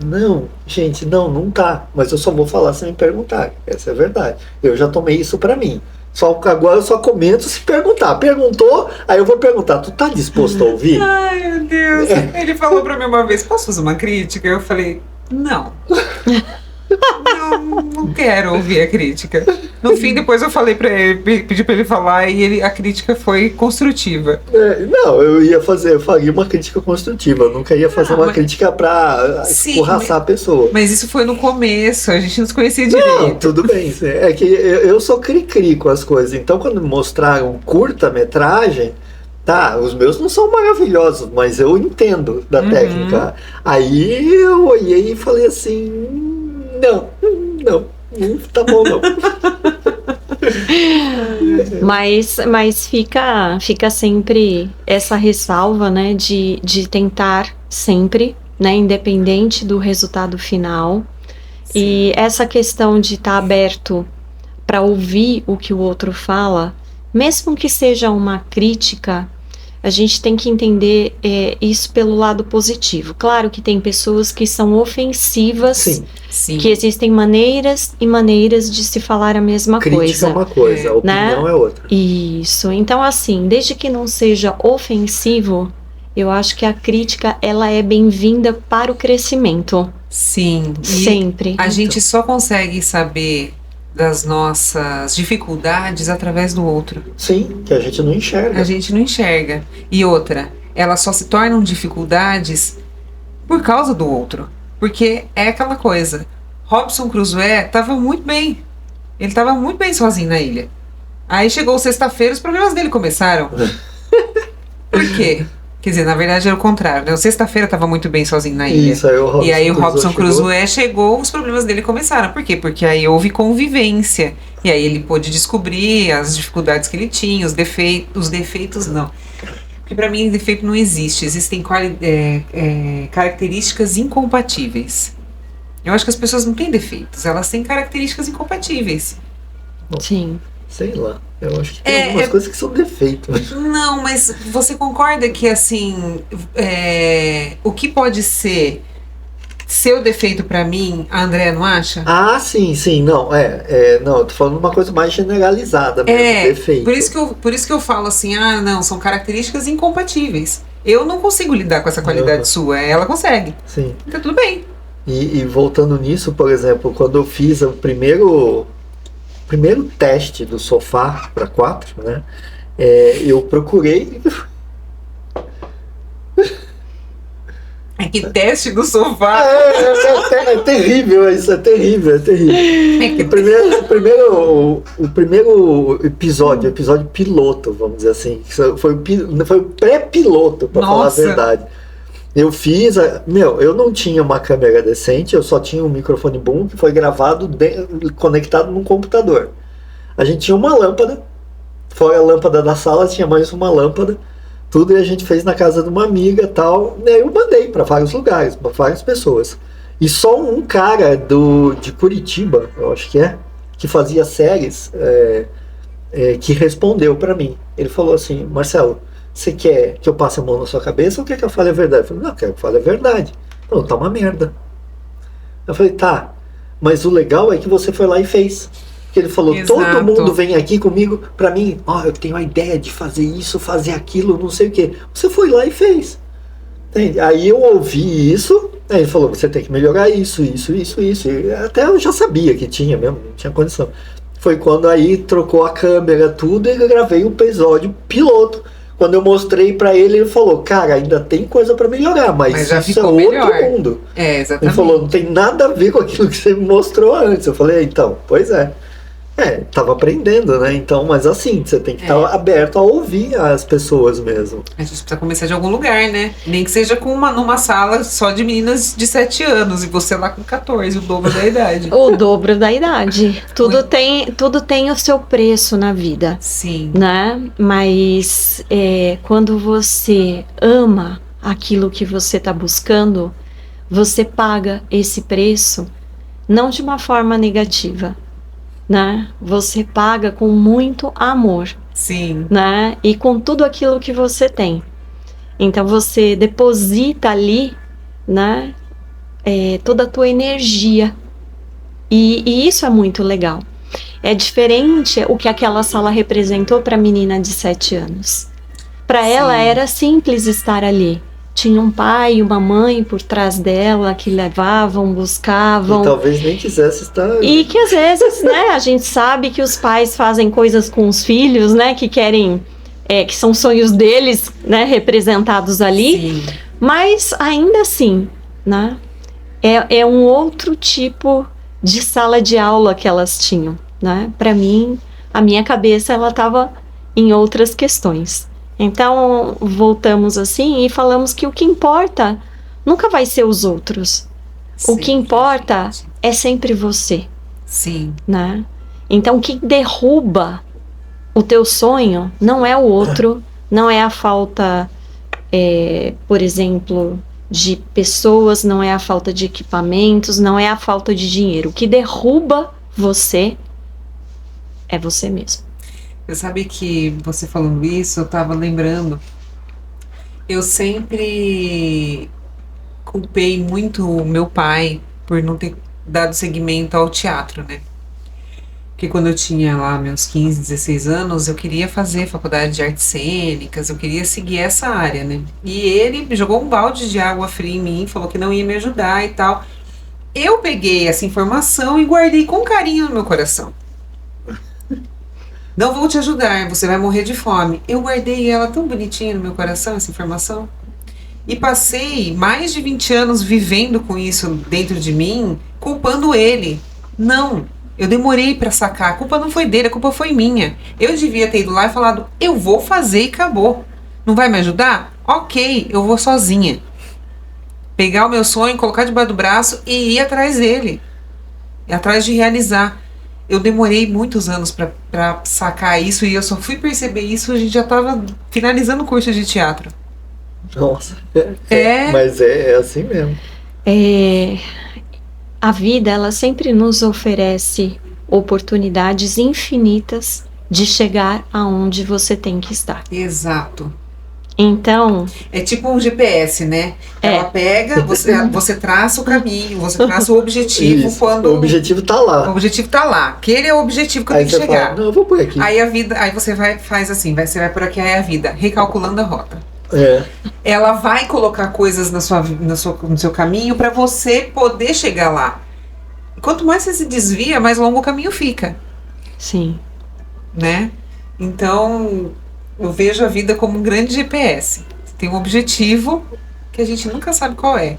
não, gente, não tá. Mas eu só vou falar sem me perguntar. Essa é a verdade. Eu já tomei isso pra mim. Agora eu só comento se perguntar. Perguntou, aí eu vou perguntar, tu tá disposto a ouvir? Ai, meu Deus. Ele falou pra mim uma vez, posso fazer uma crítica? Eu falei, não. Não quero ouvir a crítica. No fim, depois eu falei pra ele, pedi pra ele falar e a crítica foi construtiva. Não, eu faria uma crítica construtiva. Eu nunca ia fazer uma crítica pra escorraçar a pessoa. Mas isso foi no começo, a gente não se conhecia direito. Não, tudo bem. É que eu sou cri-cri com as coisas. Então, quando me mostraram curta-metragem, os meus não são maravilhosos, mas eu entendo da técnica. Aí eu olhei e falei assim, não, tá bom não. Mas fica sempre essa ressalva, né, de tentar sempre, né, independente do resultado final. Sim. E essa questão de estar aberto para ouvir o que o outro fala, mesmo que seja uma crítica, a gente tem que entender isso pelo lado positivo. Claro que tem pessoas que são ofensivas, Sim. Sim. que existem maneiras e maneiras de se falar a mesma Crítica coisa. é uma coisa, a opinião é outra. Isso. Então, assim, desde que não seja ofensivo, eu acho que a crítica, ela é bem-vinda para o crescimento. Sim. E Sempre. a gente só consegue saber das nossas dificuldades através do outro. Sim, que a gente não enxerga. A gente não enxerga. E outra, elas só se tornam dificuldades por causa do outro. Porque é aquela coisa. Robson Crusoe estava muito bem. Ele estava muito bem sozinho na ilha. Aí chegou sexta-feira, os problemas dele começaram. Por quê? Quer dizer, na verdade era o contrário, né? O sexta-feira estava muito bem sozinho na ilha. Isso, aí o Robson Crusoe chegou, os problemas dele começaram. Por quê? Porque aí houve convivência. E aí ele pôde descobrir as dificuldades que ele tinha, os defeitos não. Porque para mim defeito não existe. Existem características incompatíveis. Eu acho que as pessoas não têm defeitos, elas têm características incompatíveis. Sim. Sei lá, eu acho que tem algumas coisas que são defeitos. Não, mas você concorda que, assim, o que pode ser seu defeito pra mim, a Andrea não acha? Ah, sim, não, não, eu tô falando uma coisa mais generalizada mesmo, defeito. Por isso que eu falo assim, não, são características incompatíveis. Eu não consigo lidar com essa qualidade sua, ela consegue. Sim. Então tudo bem. E voltando nisso, por exemplo, quando eu fiz o primeiro teste do sofá para 4, né? Eu procurei. Que teste do sofá. É terrível isso, é terrível. O primeiro episódio piloto, vamos dizer assim, foi o pré-piloto, para falar a verdade. Eu fiz, eu não tinha uma câmera decente, eu só tinha um microfone boom que foi gravado conectado num computador. A gente tinha uma lâmpada, fora a lâmpada da sala, tinha mais uma lâmpada, tudo, e a gente fez na casa de uma amiga e tal. E aí eu mandei para vários lugares, para várias pessoas. E só um cara de Curitiba, eu acho que fazia séries, que respondeu para mim. Ele falou assim: Marcelo, você quer que eu passe a mão na sua cabeça ou quer que eu fale a verdade? Eu falei: não, eu quero que eu fale a verdade. Não, tá uma merda. Eu falei: tá, mas o legal é que você foi lá e fez. Porque ele falou: Exato. Todo mundo vem aqui comigo pra mim, eu tenho a ideia de fazer isso, fazer aquilo, não sei o que. Você foi lá e fez. Entende? Aí eu ouvi isso, aí ele falou: você tem que melhorar isso. E até eu já sabia que tinha mesmo, não tinha condição. Foi quando aí trocou a câmera, tudo, e eu gravei um episódio piloto. Quando eu mostrei pra ele, ele falou: cara, ainda tem coisa pra melhorar, mas já isso ficou outro melhor. mundo. Exatamente. Ele falou: não tem nada a ver com aquilo que você me mostrou antes. Eu falei: então, pois é. Tava aprendendo, né? Então, mas assim, você tem que estar aberto a ouvir as pessoas mesmo. A gente precisa começar de algum lugar, né? Nem que seja numa sala só de meninas de 7 anos e você lá com 14, o dobro da idade. O dobro da idade. Tudo tem o seu preço na vida. Sim. Né? Mas quando você ama aquilo que você está buscando, você paga esse preço não de uma forma negativa, né? Você paga com muito amor. Sim. Né? E com tudo aquilo que você tem. Então você deposita ali, né? Toda a tua energia. E isso é muito legal. É diferente o que aquela sala representou para a menina de 7 anos. Para ela era simples estar ali. Tinha um pai e uma mãe por trás dela que levavam, buscavam. E talvez nem quisesse estar. E que às vezes, né, a gente sabe que os pais fazem coisas com os filhos, né, que querem, que são sonhos deles, né, representados ali. Sim. Mas ainda assim, né, é um outro tipo de sala de aula que elas tinham, né? Para mim, a minha cabeça ela estava em outras questões. Então, voltamos assim e falamos que o que importa nunca vai ser os outros. Sim, o que importa é sempre você. Sim. Né? Então, o que derruba o teu sonho não é o outro, não é a falta, por exemplo, de pessoas, não é a falta de equipamentos, não é a falta de dinheiro. O que derruba você é você mesmo. Eu sabia que você falando isso, eu tava lembrando Eu sempre culpei muito o meu pai por não ter dado seguimento ao teatro, né? Porque quando eu tinha lá meus 15, 16 anos, eu queria fazer faculdade de artes cênicas, eu queria seguir essa área, né? E ele jogou um balde de água fria em mim, falou que não ia me ajudar e tal. Eu peguei essa informação e guardei com carinho no meu coração. Não vou te ajudar, você vai morrer de fome. Eu guardei ela tão bonitinha no meu coração, essa informação. E passei mais de 20 anos vivendo com isso dentro de mim, culpando ele. Não, eu demorei pra sacar. A culpa não foi dele, a culpa foi minha. Eu devia ter ido lá e falado, eu vou fazer e acabou. Não vai me ajudar? Ok, eu vou sozinha. Pegar o meu sonho, colocar debaixo do braço e ir atrás dele. Ir atrás de realizar. Eu demorei muitos anos pra sacar isso e eu só fui perceber isso, a gente já tava finalizando o curso de teatro. Nossa. É. Mas é assim mesmo. A vida, ela sempre nos oferece oportunidades infinitas de chegar aonde você tem que estar. Exato. Então, É tipo um GPS, né? Ela pega, você traça o caminho, você traça o objetivo Isso. quando. O objetivo tá O lá. objetivo tá lá. Aquele é o objetivo que eu Aí tenho que você chegar. fala, não, eu vou por aqui. Aí a vida, aí você faz assim, você vai por aqui, aí a vida, recalculando a rota. É. Ela vai colocar coisas no seu caminho para você poder chegar lá. Quanto mais você se desvia, mais longo o caminho fica, sim. né? Então, eu vejo a vida como um grande GPS. Tem um objetivo que a gente nunca sabe qual é.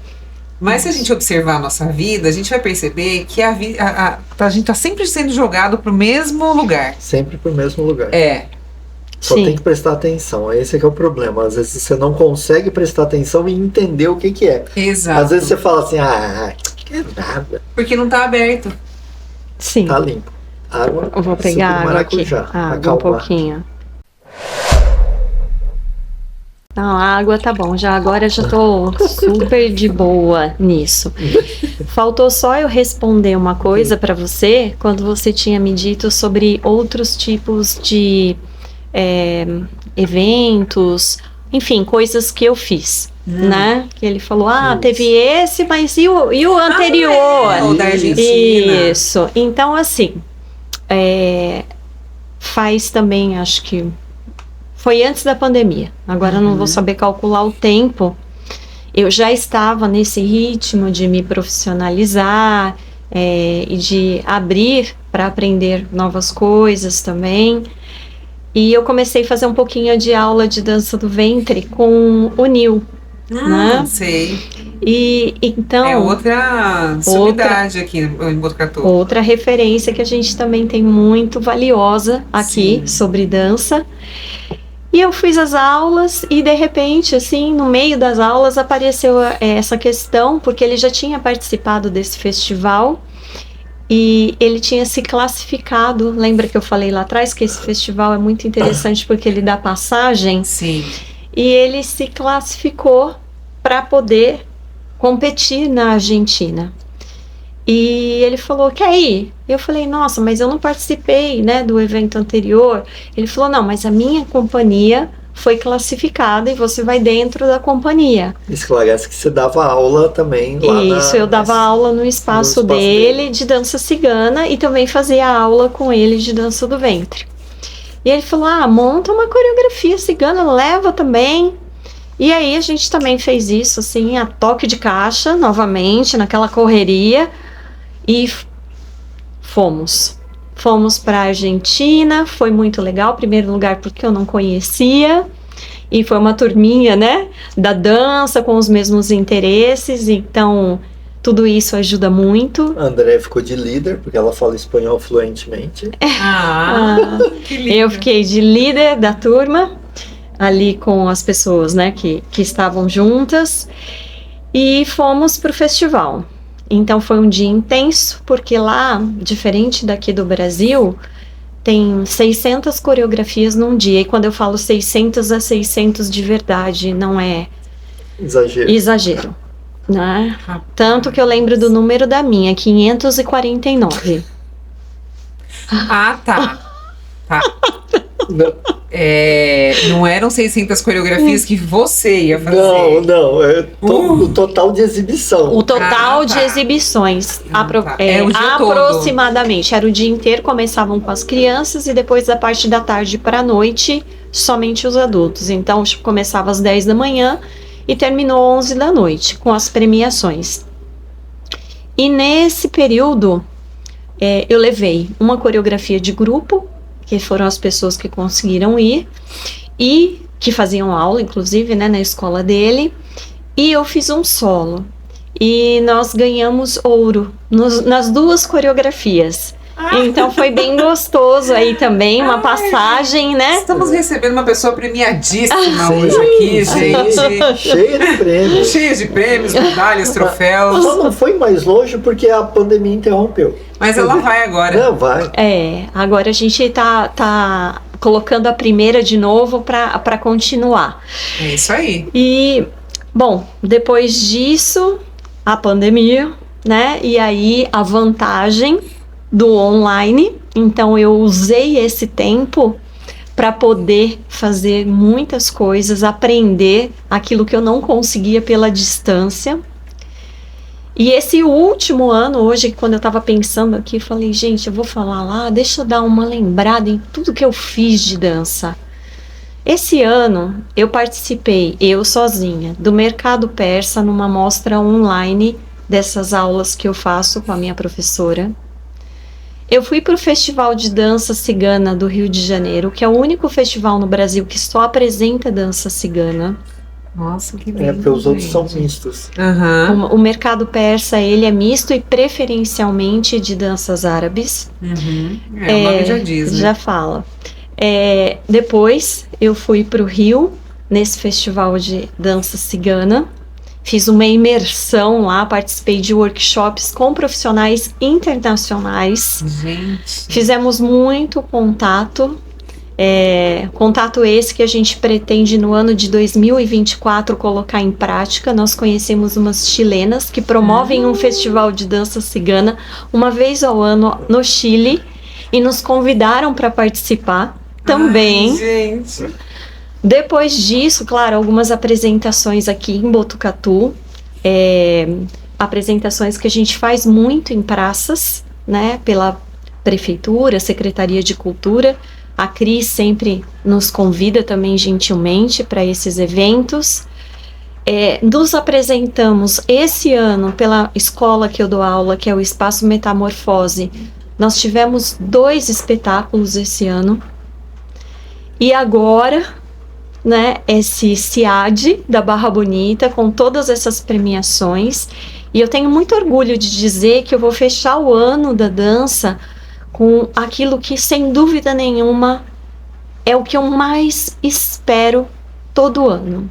Mas se a gente observar a nossa vida, a gente vai perceber que a gente tá sempre sendo jogado pro mesmo lugar. Sempre pro mesmo lugar. É. Só Sim. tem que prestar atenção. Esse é que é o problema. Às vezes você não consegue prestar atenção e entender o que é. Exato. Às vezes você fala assim, que é nada. Porque não tá aberto. Sim. Tá limpo. Água, Eu vou suco pegar de água aqui. maracujá, Água um acalmar. pouquinho. Não, a água tá bom. Agora já tô super de boa nisso. Faltou só eu responder uma coisa para você quando você tinha me dito sobre outros tipos de eventos, enfim, coisas que eu fiz, né? Que ele falou, teve esse, mas e o anterior? O da Argentina. Isso. Então, assim, faz também, acho que foi antes da pandemia. Agora eu não vou saber calcular o tempo. Eu já estava nesse ritmo de me profissionalizar e de abrir para aprender novas coisas também. E eu comecei a fazer um pouquinho de aula de dança do ventre com o Nil, né? Sei. E então É outra sumidade aqui em Botucatu. outra referência que a gente também tem muito valiosa aqui Sim. sobre dança. E eu fiz as aulas e de repente, assim, no meio das aulas apareceu essa questão, porque ele já tinha participado desse festival e ele tinha se classificado. Lembra que eu falei lá atrás que esse festival é muito interessante porque ele dá passagem? Sim. E ele se classificou para poder competir na Argentina. E ele falou, quer ir? Eu falei, nossa, mas eu não participei, né, do evento anterior. Ele falou, não, mas a minha companhia foi classificada e você vai dentro da companhia. Esclarece que você dava aula também lá Isso, eu dava aula no espaço dele de dança cigana e também fazia aula com ele de dança do ventre. E ele falou, monta uma coreografia cigana, leva também. E aí a gente também fez isso, assim, a toque de caixa, novamente, naquela correria. E fomos para a Argentina, foi muito legal, primeiro lugar porque eu não conhecia, e foi uma turminha, né, da dança com os mesmos interesses, então tudo isso ajuda muito. A André ficou de líder, porque ela fala espanhol fluentemente. Que lindo. Eu fiquei de líder da turma, ali com as pessoas, né, que estavam juntas, e fomos para o festival. Então foi um dia intenso, porque lá, diferente daqui do Brasil, tem 600 coreografias num dia. E quando eu falo 600, é 600 de verdade, não é exagero, né? Tanto que eu lembro do número da minha, 549. Tá. Não eram 600 coreografias que você ia fazer. Não. O total de exibição. O total de exibições. É o dia aproximadamente. Era o dia inteiro, começavam com as crianças e depois da parte da tarde para a noite, somente os adultos. Então, começava às 10 da manhã e terminou 11 da noite, com as premiações. E nesse período, eu levei uma coreografia de grupo, que foram as pessoas que conseguiram ir, e que faziam aula, inclusive, né, na escola dele, e eu fiz um solo. E nós ganhamos ouro nas duas coreografias. Então foi bem gostoso aí também, uma passagem, né? Estamos recebendo uma pessoa premiadíssima hoje aqui, gente. Cheia de prêmios. Cheia de prêmios, medalhas, troféus. Só não foi mais longe porque a pandemia interrompeu. Mas ela vai agora. Não, vai. Agora a gente tá colocando a primeira de novo para continuar. É isso aí. E, bom, depois disso, a pandemia, né? E aí a vantagem do online, então eu usei esse tempo para poder fazer muitas coisas, aprender aquilo que eu não conseguia pela distância. E esse último ano, hoje, quando eu estava pensando aqui, eu falei, gente, eu vou falar lá, deixa eu dar uma lembrada em tudo que eu fiz de dança. Esse ano, eu participei, eu sozinha, do Mercado Persa, numa mostra online dessas aulas que eu faço com a minha professora. Eu fui para o Festival de Dança Cigana do Rio de Janeiro, que é o único festival no Brasil que só apresenta dança cigana. Nossa, que lindo. Porque os outros são mistos. Uhum. O mercado persa, ele é misto e preferencialmente de danças árabes. Uhum. O nome já diz, né? Já fala. Depois, eu fui para o Rio, nesse festival de dança cigana. Fiz uma imersão lá, participei de workshops com profissionais internacionais. Gente. Fizemos muito contato. Contato esse que a gente pretende no ano de 2024 colocar em prática. Nós conhecemos umas chilenas que promovem um festival de dança cigana uma vez ao ano no Chile e nos convidaram para participar também. Ai, gente. Depois disso, claro, algumas apresentações aqui em Botucatu, apresentações que a gente faz muito em praças, né, pela Prefeitura, Secretaria de Cultura. A Cris sempre nos convida também gentilmente para esses eventos. Nos apresentamos esse ano pela escola que eu dou aula, que é o Espaço Metamorfose. Nós tivemos 2 espetáculos esse ano. E agora, né, esse CIAD da Barra Bonita, com todas essas premiações. E eu tenho muito orgulho de dizer que eu vou fechar o ano da dança com aquilo que, sem dúvida nenhuma, é o que eu mais espero todo ano,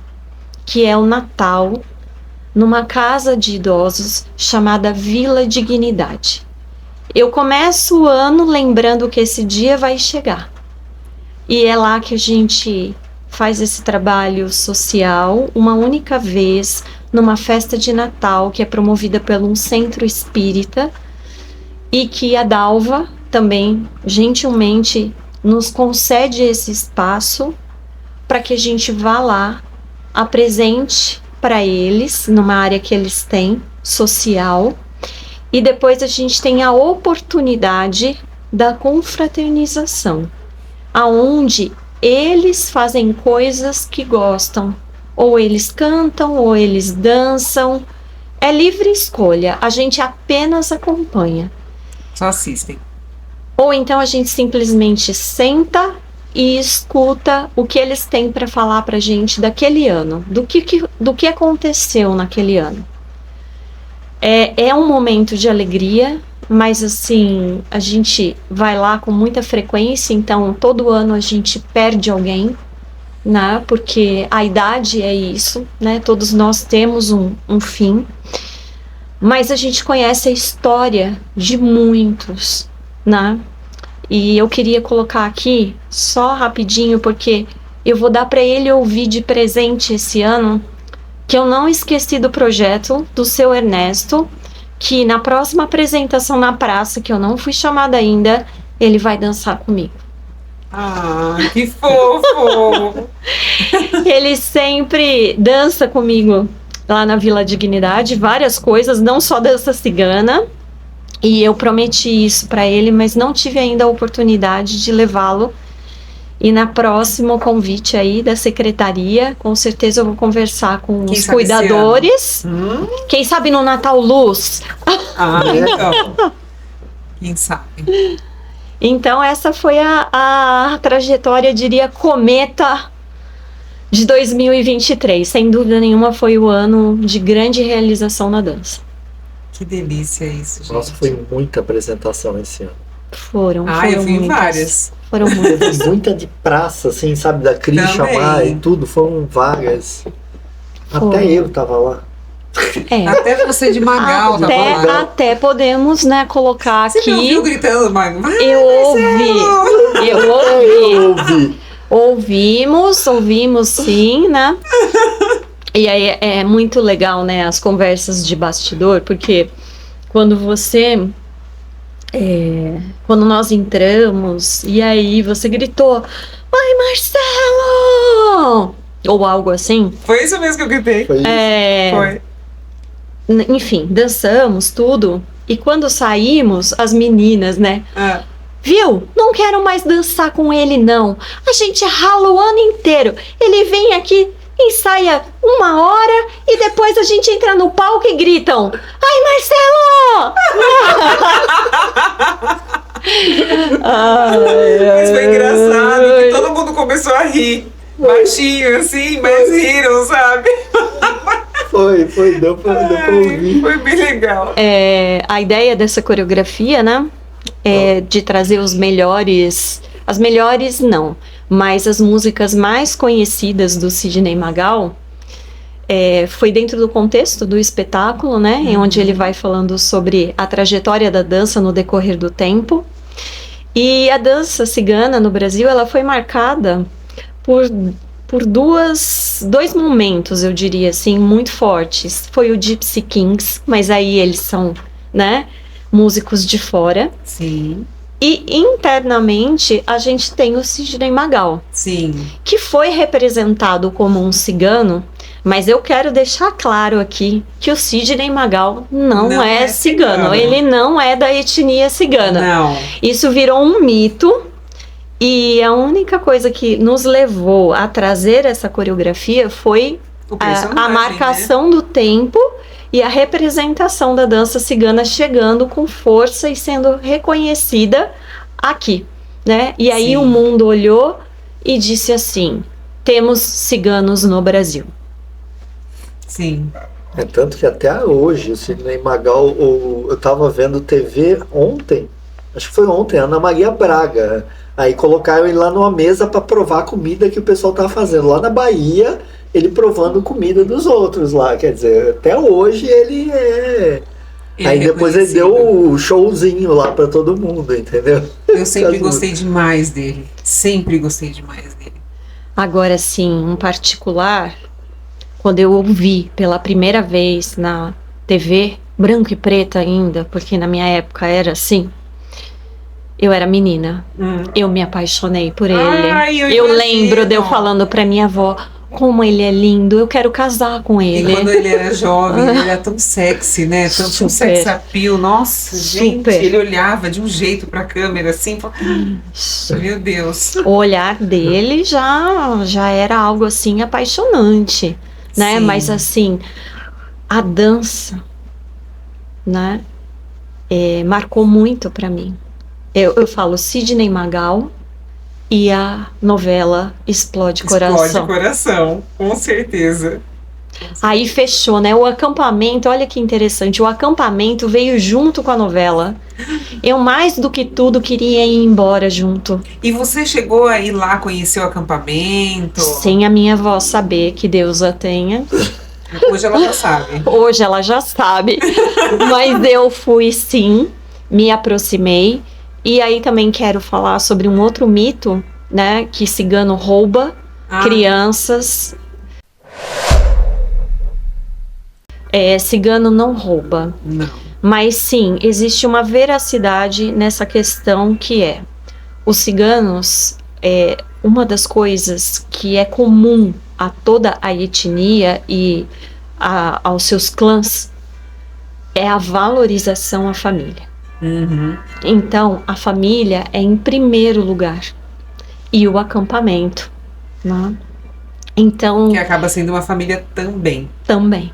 que é o Natal, numa casa de idosos chamada Vila Dignidade. Eu começo o ano lembrando que esse dia vai chegar. E é lá que a gente faz esse trabalho social uma única vez, numa festa de Natal que é promovida por um centro espírita e que a Dalva também gentilmente nos concede esse espaço para que a gente vá lá, apresente para eles, numa área que eles têm, social, e depois a gente tem a oportunidade da confraternização, aonde eles fazem coisas que gostam, ou eles cantam, ou eles dançam, é livre escolha, a gente apenas acompanha. Só assistem. Ou então a gente simplesmente senta e escuta o que eles têm para falar para a gente daquele ano, do que aconteceu naquele ano. É um momento de alegria, mas assim, a gente vai lá com muita frequência, então todo ano a gente perde alguém, né? Porque a idade é isso, né? Todos nós temos um fim, mas a gente conhece a história de muitos, né? E eu queria colocar aqui, só rapidinho, porque eu vou dar para ele ouvir de presente esse ano, que eu não esqueci do projeto do seu Ernesto, que na próxima apresentação na praça, que eu não fui chamada ainda, ele vai dançar comigo. Ah, que fofo! Ele sempre dança comigo lá na Vila Dignidade, várias coisas, não só dança cigana. E eu prometi isso para ele, mas não tive ainda a oportunidade de levá-lo. E na próximo convite aí da secretaria, com certeza eu vou conversar com Quem os sabe esse cuidadores. Quem sabe no Natal Luz. Ah, então. Quem sabe? Então essa foi a trajetória, eu diria, cometa de 2023. Sem dúvida nenhuma foi o ano de grande realização na dança. Que delícia isso, gente. Nossa, foi muita apresentação esse ano. Foram eu fui em muitas. várias. Foram muitas. Teve muita de praça, assim, sabe? Da Cris Também. chamar e tudo. Foram várias. Foram. Até eu tava lá. Até você de Magal tava lá. Até podemos, né, colocar Você me ouviu aqui. gritando, Magal? Eu ouvi. Eu Ouvimos sim, né? E aí é muito legal, né, as conversas de bastidor, porque quando quando nós entramos, e aí você gritou, "Mãe Marcelo!" Ou algo assim. Foi isso mesmo que eu gritei. Foi isso. Foi. Enfim, dançamos tudo. E quando saímos, as meninas, né? Viu? Não quero mais dançar com ele, não. A gente rala o ano inteiro. Ele vem aqui, ensaia 1 hora e depois a gente entra no palco e gritam: "Ai, Marcelo!" Mas foi engraçado que todo mundo começou a rir. Baixinho, assim, mas riram, sabe? Foi, deu pra ouvir. Foi bem legal. A ideia dessa coreografia, né? É de trazer os melhores. As melhores não, mas as músicas mais conhecidas do Sidney Magal. Foi dentro do contexto do espetáculo, né? Em onde ele vai falando sobre a trajetória da dança no decorrer do tempo. E a dança cigana no Brasil, ela foi marcada por dois momentos, eu diria assim, muito fortes. Foi o Gypsy Kings, mas aí eles são, né, músicos de fora. Sim. E internamente a gente tem o Sidney Magal, Sim. que foi representado como um cigano, mas eu quero deixar claro aqui que o Sidney Magal não é cigano. Ele não é da etnia cigana. Não. Isso virou um mito. E a única coisa que nos levou a trazer essa coreografia foi a marcação, né, do tempo e a representação da dança cigana chegando com força e sendo reconhecida aqui, né? E aí o mundo olhou e disse assim: temos ciganos no Brasil. Sim. Tanto que até hoje o Sidney Magal, eu tava vendo TV ontem, acho que foi ontem, Ana Maria Braga. Aí colocaram ele lá numa mesa para provar a comida que o pessoal tava fazendo. Lá na Bahia, ele provando comida dos outros lá. Quer dizer, até hoje ele é... Aí depois ele deu o showzinho lá para todo mundo, entendeu? Eu sempre gostei demais dele. Sempre gostei demais dele. Agora sim, um particular, quando eu ouvi pela primeira vez na TV, branco e preta ainda, porque na minha época era assim... Eu era menina, eu me apaixonei por ele. Eu lembro de eu falando pra minha avó, como ele é lindo, eu quero casar com ele. E quando ele era jovem, ele era tão sexy, né? Tão sex appeal. Nossa, gente, ele olhava de um jeito pra câmera, assim, meu Deus. O olhar dele já era algo assim apaixonante, né? Sim. Mas assim, a dança, né? Marcou muito pra mim. Eu falo Sidney Magal e a novela Explode Coração. Explode Coração, com certeza. Aí fechou, né? O acampamento, olha que interessante, o acampamento veio junto com a novela. Eu, mais do que tudo, queria ir embora junto. E você chegou a ir lá conhecer o acampamento? Sem a minha avó saber, que Deus a tenha. Hoje ela já sabe. Hoje ela já sabe. Mas eu fui sim, me aproximei. E aí também quero falar sobre um outro mito, né? Que cigano rouba crianças. Cigano não rouba. Não. Mas sim, existe uma veracidade nessa questão que os ciganos, uma das coisas que é comum a toda a etnia e aos seus clãs é a valorização à família. Então, a família é em primeiro lugar. E o acampamento, né? Então, que acaba sendo uma família também. Também.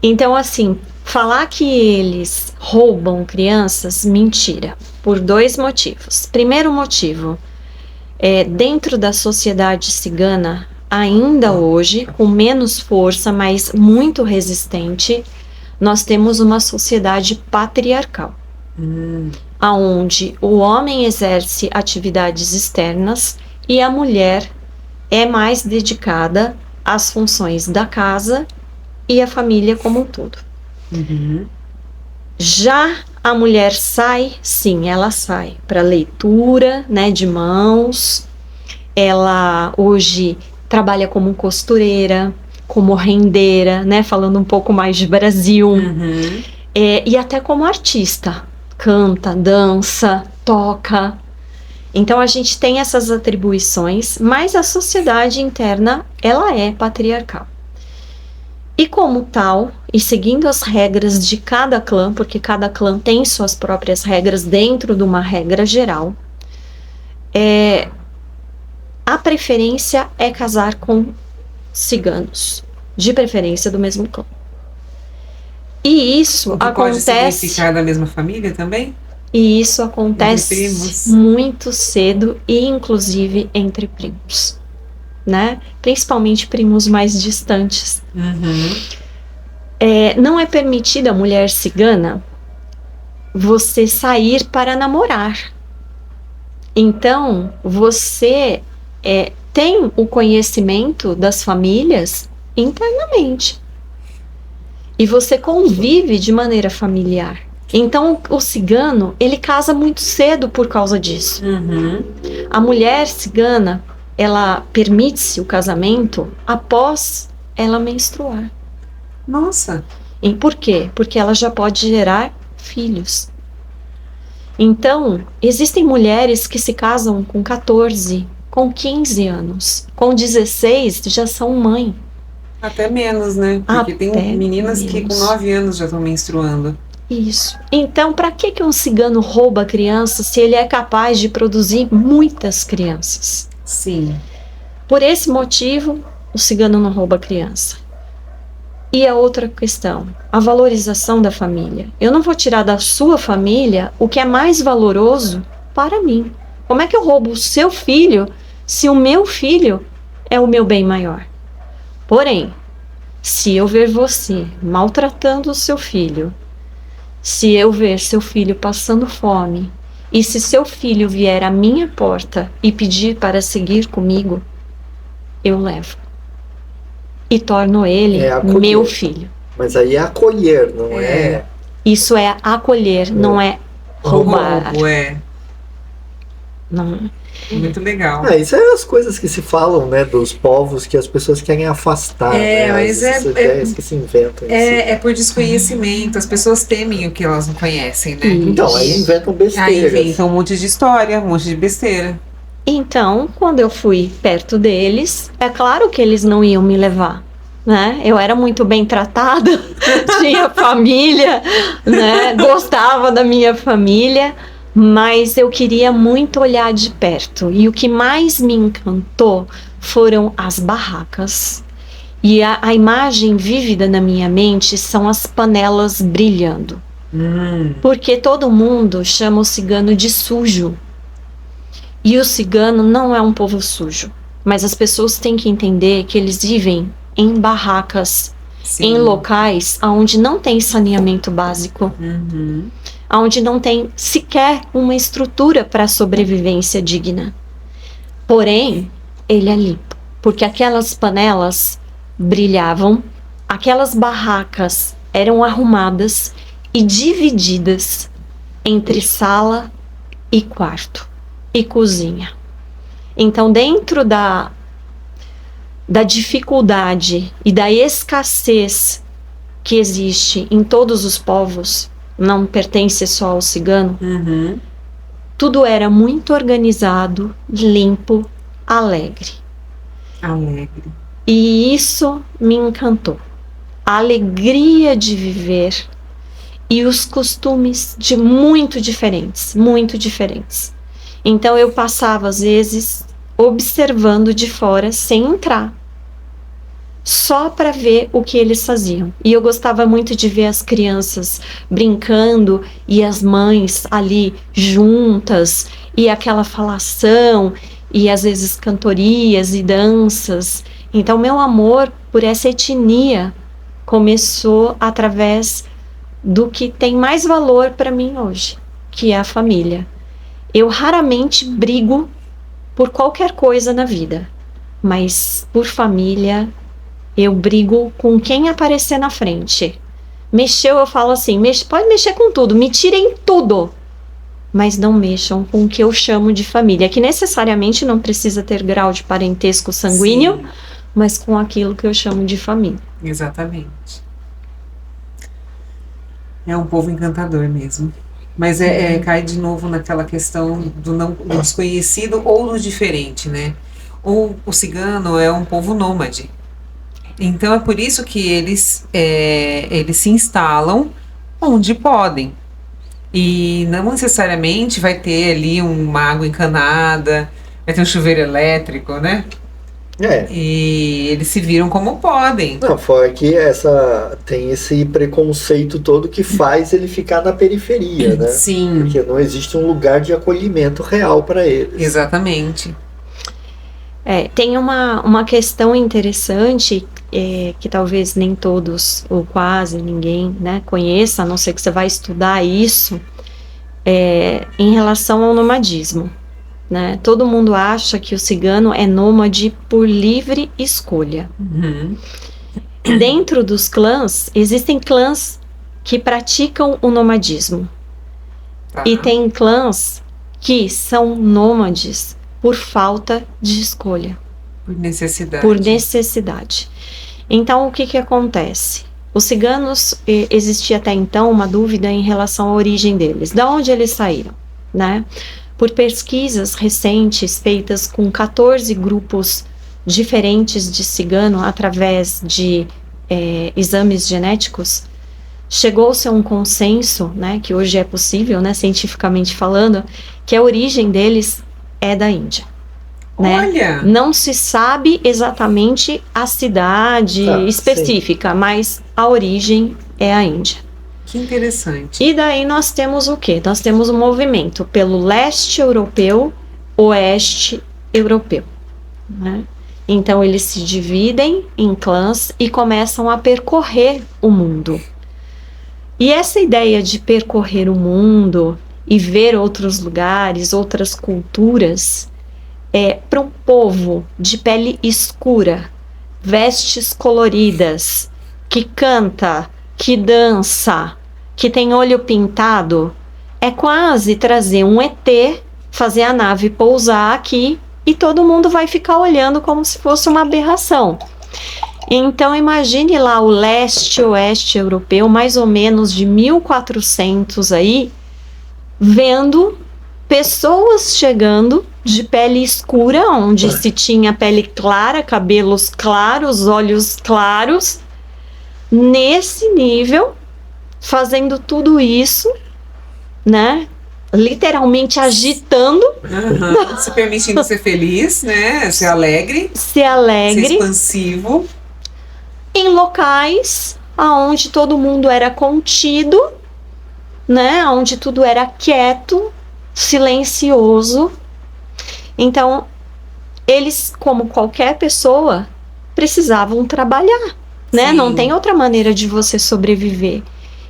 Então, assim, falar que eles roubam crianças, mentira. Por 2 motivos. Primeiro motivo, dentro da sociedade cigana, ainda hoje, com menos força, mas muito resistente, nós temos uma sociedade patriarcal. Onde o homem exerce atividades externas e a mulher é mais dedicada às funções da casa e a família como um todo. Já a mulher sai, sim, ela sai para leitura, né, de mãos. Ela hoje trabalha como costureira, como rendeira, né, falando um pouco mais de Brasil, e até como artista. Canta, dança, toca. Então a gente tem essas atribuições, mas a sociedade interna, ela é patriarcal. E como tal, e seguindo as regras de cada clã, porque cada clã tem suas próprias regras dentro de uma regra geral, a preferência é casar com ciganos, de preferência do mesmo clã. E isso acontece... Pode significar da mesma família também? E isso acontece muito cedo e inclusive entre primos, né? Principalmente primos mais distantes. Não é permitida a mulher cigana você sair para namorar. Então, você tem o conhecimento das famílias internamente. E você convive de maneira familiar. Então, o cigano, ele casa muito cedo por causa disso. A mulher cigana, ela permite-se o casamento após ela menstruar. Nossa! E por quê? Porque ela já pode gerar filhos. Então, existem mulheres que se casam com 14, com 15 anos. Com 16, já são mãe. Até menos, né? Porque tem meninas que com 9 anos já estão menstruando. Isso. Então, para que um cigano rouba criança se ele é capaz de produzir muitas crianças? Sim. Por esse motivo, o cigano não rouba criança. E a outra questão, a valorização da família. Eu não vou tirar da sua família o que é mais valoroso para mim. Como é que eu roubo o seu filho se o meu filho é o meu bem maior? Porém, se eu ver você maltratando o seu filho, se eu ver seu filho passando fome, e se seu filho vier à minha porta e pedir para seguir comigo, eu levo. E torno ele meu filho. Mas aí é acolher, não é? Isso é acolher, não é roubar. Não. Muito legal. Isso é as coisas que se falam, né, dos povos que as pessoas querem afastar, né? Mas as ideias que se inventam. É por desconhecimento, as pessoas temem o que elas não conhecem, né? Então, aí inventam besteiras. Aí inventam um monte de história, um monte de besteira. Então, quando eu fui perto deles, é claro que eles não iam me levar, né? Eu era muito bem tratada, tinha família, né? Gostava da minha família, mas eu queria muito olhar de perto. E o que mais me encantou foram as barracas. E a imagem vívida na minha mente são as panelas brilhando. Porque todo mundo chama o cigano de sujo. E o cigano não é um povo sujo. Mas as pessoas têm que entender que eles vivem em barracas, em locais onde não tem saneamento básico, onde não tem sequer uma estrutura para sobrevivência digna. Porém, ele é limpo, porque aquelas panelas brilhavam, aquelas barracas eram arrumadas e divididas entre sala e quarto e cozinha. Então, dentro da dificuldade e da escassez que existe em todos os povos, não pertence só ao cigano, tudo era muito organizado, limpo, alegre. Alegre. E isso me encantou. A alegria de viver e os costumes muito diferentes, muito diferentes. Então eu passava às vezes observando de fora sem entrar, só para ver o que eles faziam. E eu gostava muito de ver as crianças brincando e as mães ali juntas, e aquela falação, e às vezes cantorias e danças. Então meu amor por essa etnia começou através do que tem mais valor para mim hoje, que é a família. Eu raramente brigo por qualquer coisa na vida, mas por família eu brigo com quem aparecer na frente. Mexeu, eu falo assim, pode mexer com tudo, me tirem tudo, mas não mexam com o que eu chamo de família, que necessariamente não precisa ter grau de parentesco sanguíneo, sim, mas com aquilo que eu chamo de família. Exatamente. É um povo encantador mesmo. Mas cai de novo naquela questão do desconhecido ou do diferente, né? O cigano é um povo nômade. Então é por isso que eles se instalam onde podem. E não necessariamente vai ter ali uma água encanada, vai ter um chuveiro elétrico, né? E eles se viram como podem. Não, fora que tem esse preconceito todo que faz ele ficar na periferia, né? Sim. Porque não existe um lugar de acolhimento real para eles. Exatamente. Tem uma questão interessante que talvez nem todos, ou quase ninguém, né, conheça, a não ser que você vai estudar isso, em relação ao nomadismo. Né? Todo mundo acha que o cigano é nômade por livre escolha. Uhum. Dentro dos clãs, existem clãs que praticam o nomadismo. E tem clãs que são nômades por falta de escolha. Por necessidade. Por necessidade. Então, o que acontece? Os ciganos, existia até então uma dúvida em relação à origem deles. De onde eles saíram, né? Por pesquisas recentes feitas com 14 grupos diferentes de cigano através de exames genéticos, chegou-se a um consenso, né, que hoje é possível, né, cientificamente falando, que a origem deles é da Índia. Né? Olha! Não se sabe exatamente a cidade específica, sim, mas a origem é a Índia. Que interessante. E daí nós temos o quê? Nós temos um movimento pelo leste europeu, oeste europeu. Né? Então eles se dividem em clãs e começam a percorrer o mundo. E essa ideia de percorrer o mundo e ver outros lugares, outras culturas, para um povo de pele escura, vestes coloridas, que canta, que dança, que tem olho pintado, é quase trazer um ET, fazer a nave pousar aqui e todo mundo vai ficar olhando como se fosse uma aberração. Então imagine lá o leste-oeste europeu, mais ou menos de 1400 aí, vendo pessoas chegando de pele escura, onde se tinha pele clara, cabelos claros, olhos claros, nesse nível, fazendo tudo isso, né? Literalmente agitando. Uhum. Se permitindo ser feliz, né? Ser alegre. Ser alegre. Ser expansivo. Em locais onde todo mundo era contido, né? Onde tudo era quieto, silencioso. Então, eles, como qualquer pessoa, precisavam trabalhar, né? Não tem outra maneira de você sobreviver.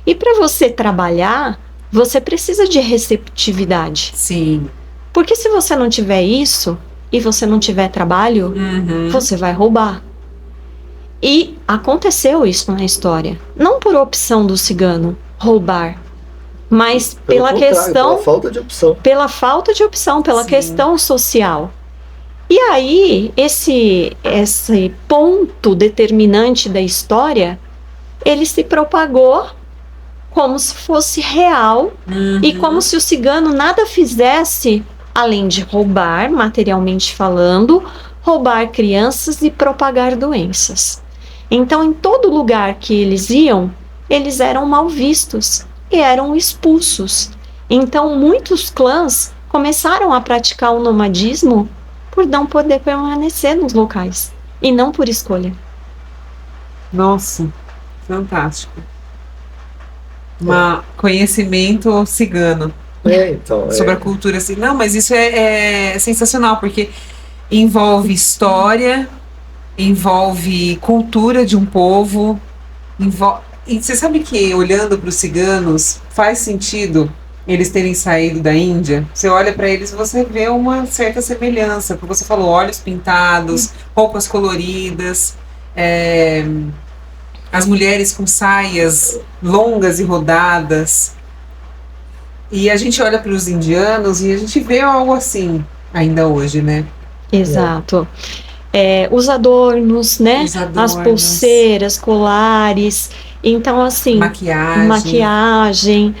E para você trabalhar, você precisa de receptividade. Sim. Porque se você não tiver isso e você não tiver trabalho, você vai roubar. E aconteceu isso na história. Não por opção do cigano roubar, mas pela questão, pela falta de opção. Pela falta de opção, pela questão social. E aí, esse ponto determinante da história, ele se propagou como se fosse real e como se o cigano nada fizesse além de roubar, materialmente falando, roubar crianças e propagar doenças. Então, em todo lugar que eles iam, eles eram mal vistos e eram expulsos. Então, muitos clãs começaram a praticar o nomadismo por não poder permanecer nos locais e não por escolha. Nossa, fantástico. Conhecimento cigano Então, sobre a cultura. Assim. Não, mas isso é sensacional, porque envolve história, envolve cultura de um povo, e você sabe que, olhando para os ciganos, faz sentido eles terem saído da Índia? Você olha para eles e você vê uma certa semelhança, porque você falou olhos pintados, roupas coloridas, as mulheres com saias longas e rodadas. E a gente olha para os indianos e a gente vê algo assim ainda hoje, né? Exato. Os adornos, né? As pulseiras, colares. Então, assim, maquiagem,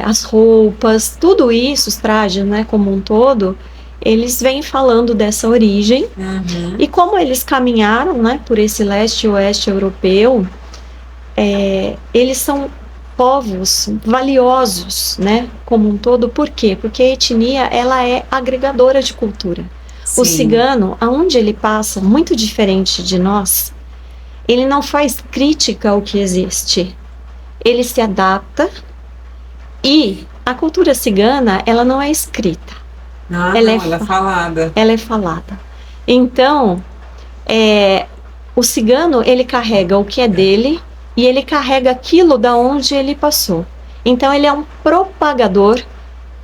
as roupas, tudo isso, os trajes, né, como um todo, eles vêm falando dessa origem. E como eles caminharam, né, por esse leste e oeste europeu, eles são povos valiosos, né, como um todo. Por quê? Porque a etnia, ela é agregadora de cultura. Sim. O cigano, aonde ele passa, muito diferente de nós, ele não faz crítica ao que existe. Ele se adapta, e a cultura cigana, ela não é escrita. Ela é falada. Ela é falada. Então, o cigano, ele carrega o que é dele, e ele carrega aquilo da onde ele passou. Então, ele é um propagador,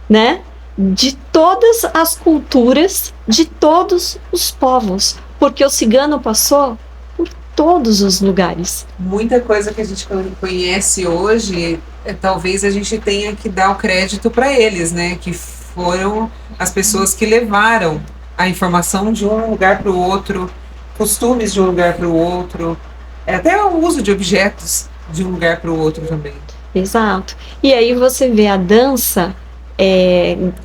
né, de todas as culturas, de todos os povos, porque o cigano passou por todos os lugares. Muita coisa que a gente conhece hoje, talvez a gente tenha que dar o crédito para eles, né? Que foram as pessoas que levaram a informação de um lugar para o outro, costumes de um lugar para o outro, até o uso de objetos de um lugar para o outro também. Exato. E aí você vê a dança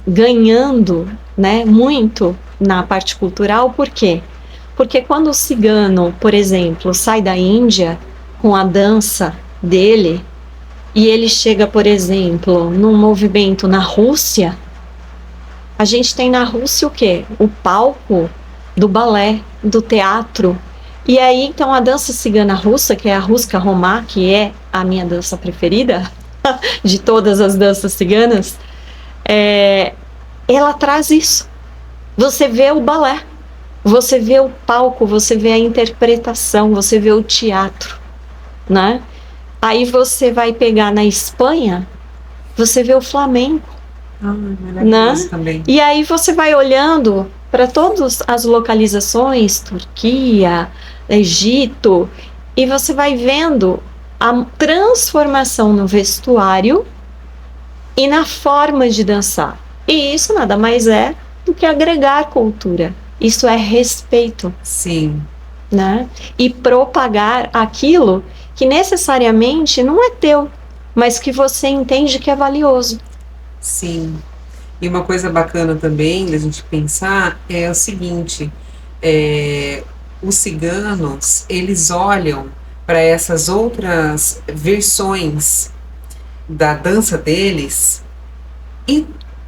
ganhando, né, muito na parte cultural. Por quê? Porque quando o cigano, por exemplo, sai da Índia com a dança dele e ele chega, por exemplo, num movimento na Rússia, a gente tem na Rússia o quê? O palco do balé, do teatro. E aí, então, a dança cigana russa, que é a Ruska Romá, que é a minha dança preferida de todas as danças ciganas, ela traz isso. Você vê o balé, você vê o palco, você vê a interpretação, você vê o teatro, né? Aí você vai pegar na Espanha, você vê o flamenco, né? Também. E aí você vai olhando para todas as localizações, Turquia, Egito, e você vai vendo a transformação no vestuário e na forma de dançar. E isso nada mais é do que agregar cultura. Isso é respeito. Sim. Né? E propagar aquilo que necessariamente não é teu, mas que você entende que é valioso. Sim. E uma coisa bacana também da gente pensar é o seguinte, os ciganos, eles olham para essas outras versões da dança deles e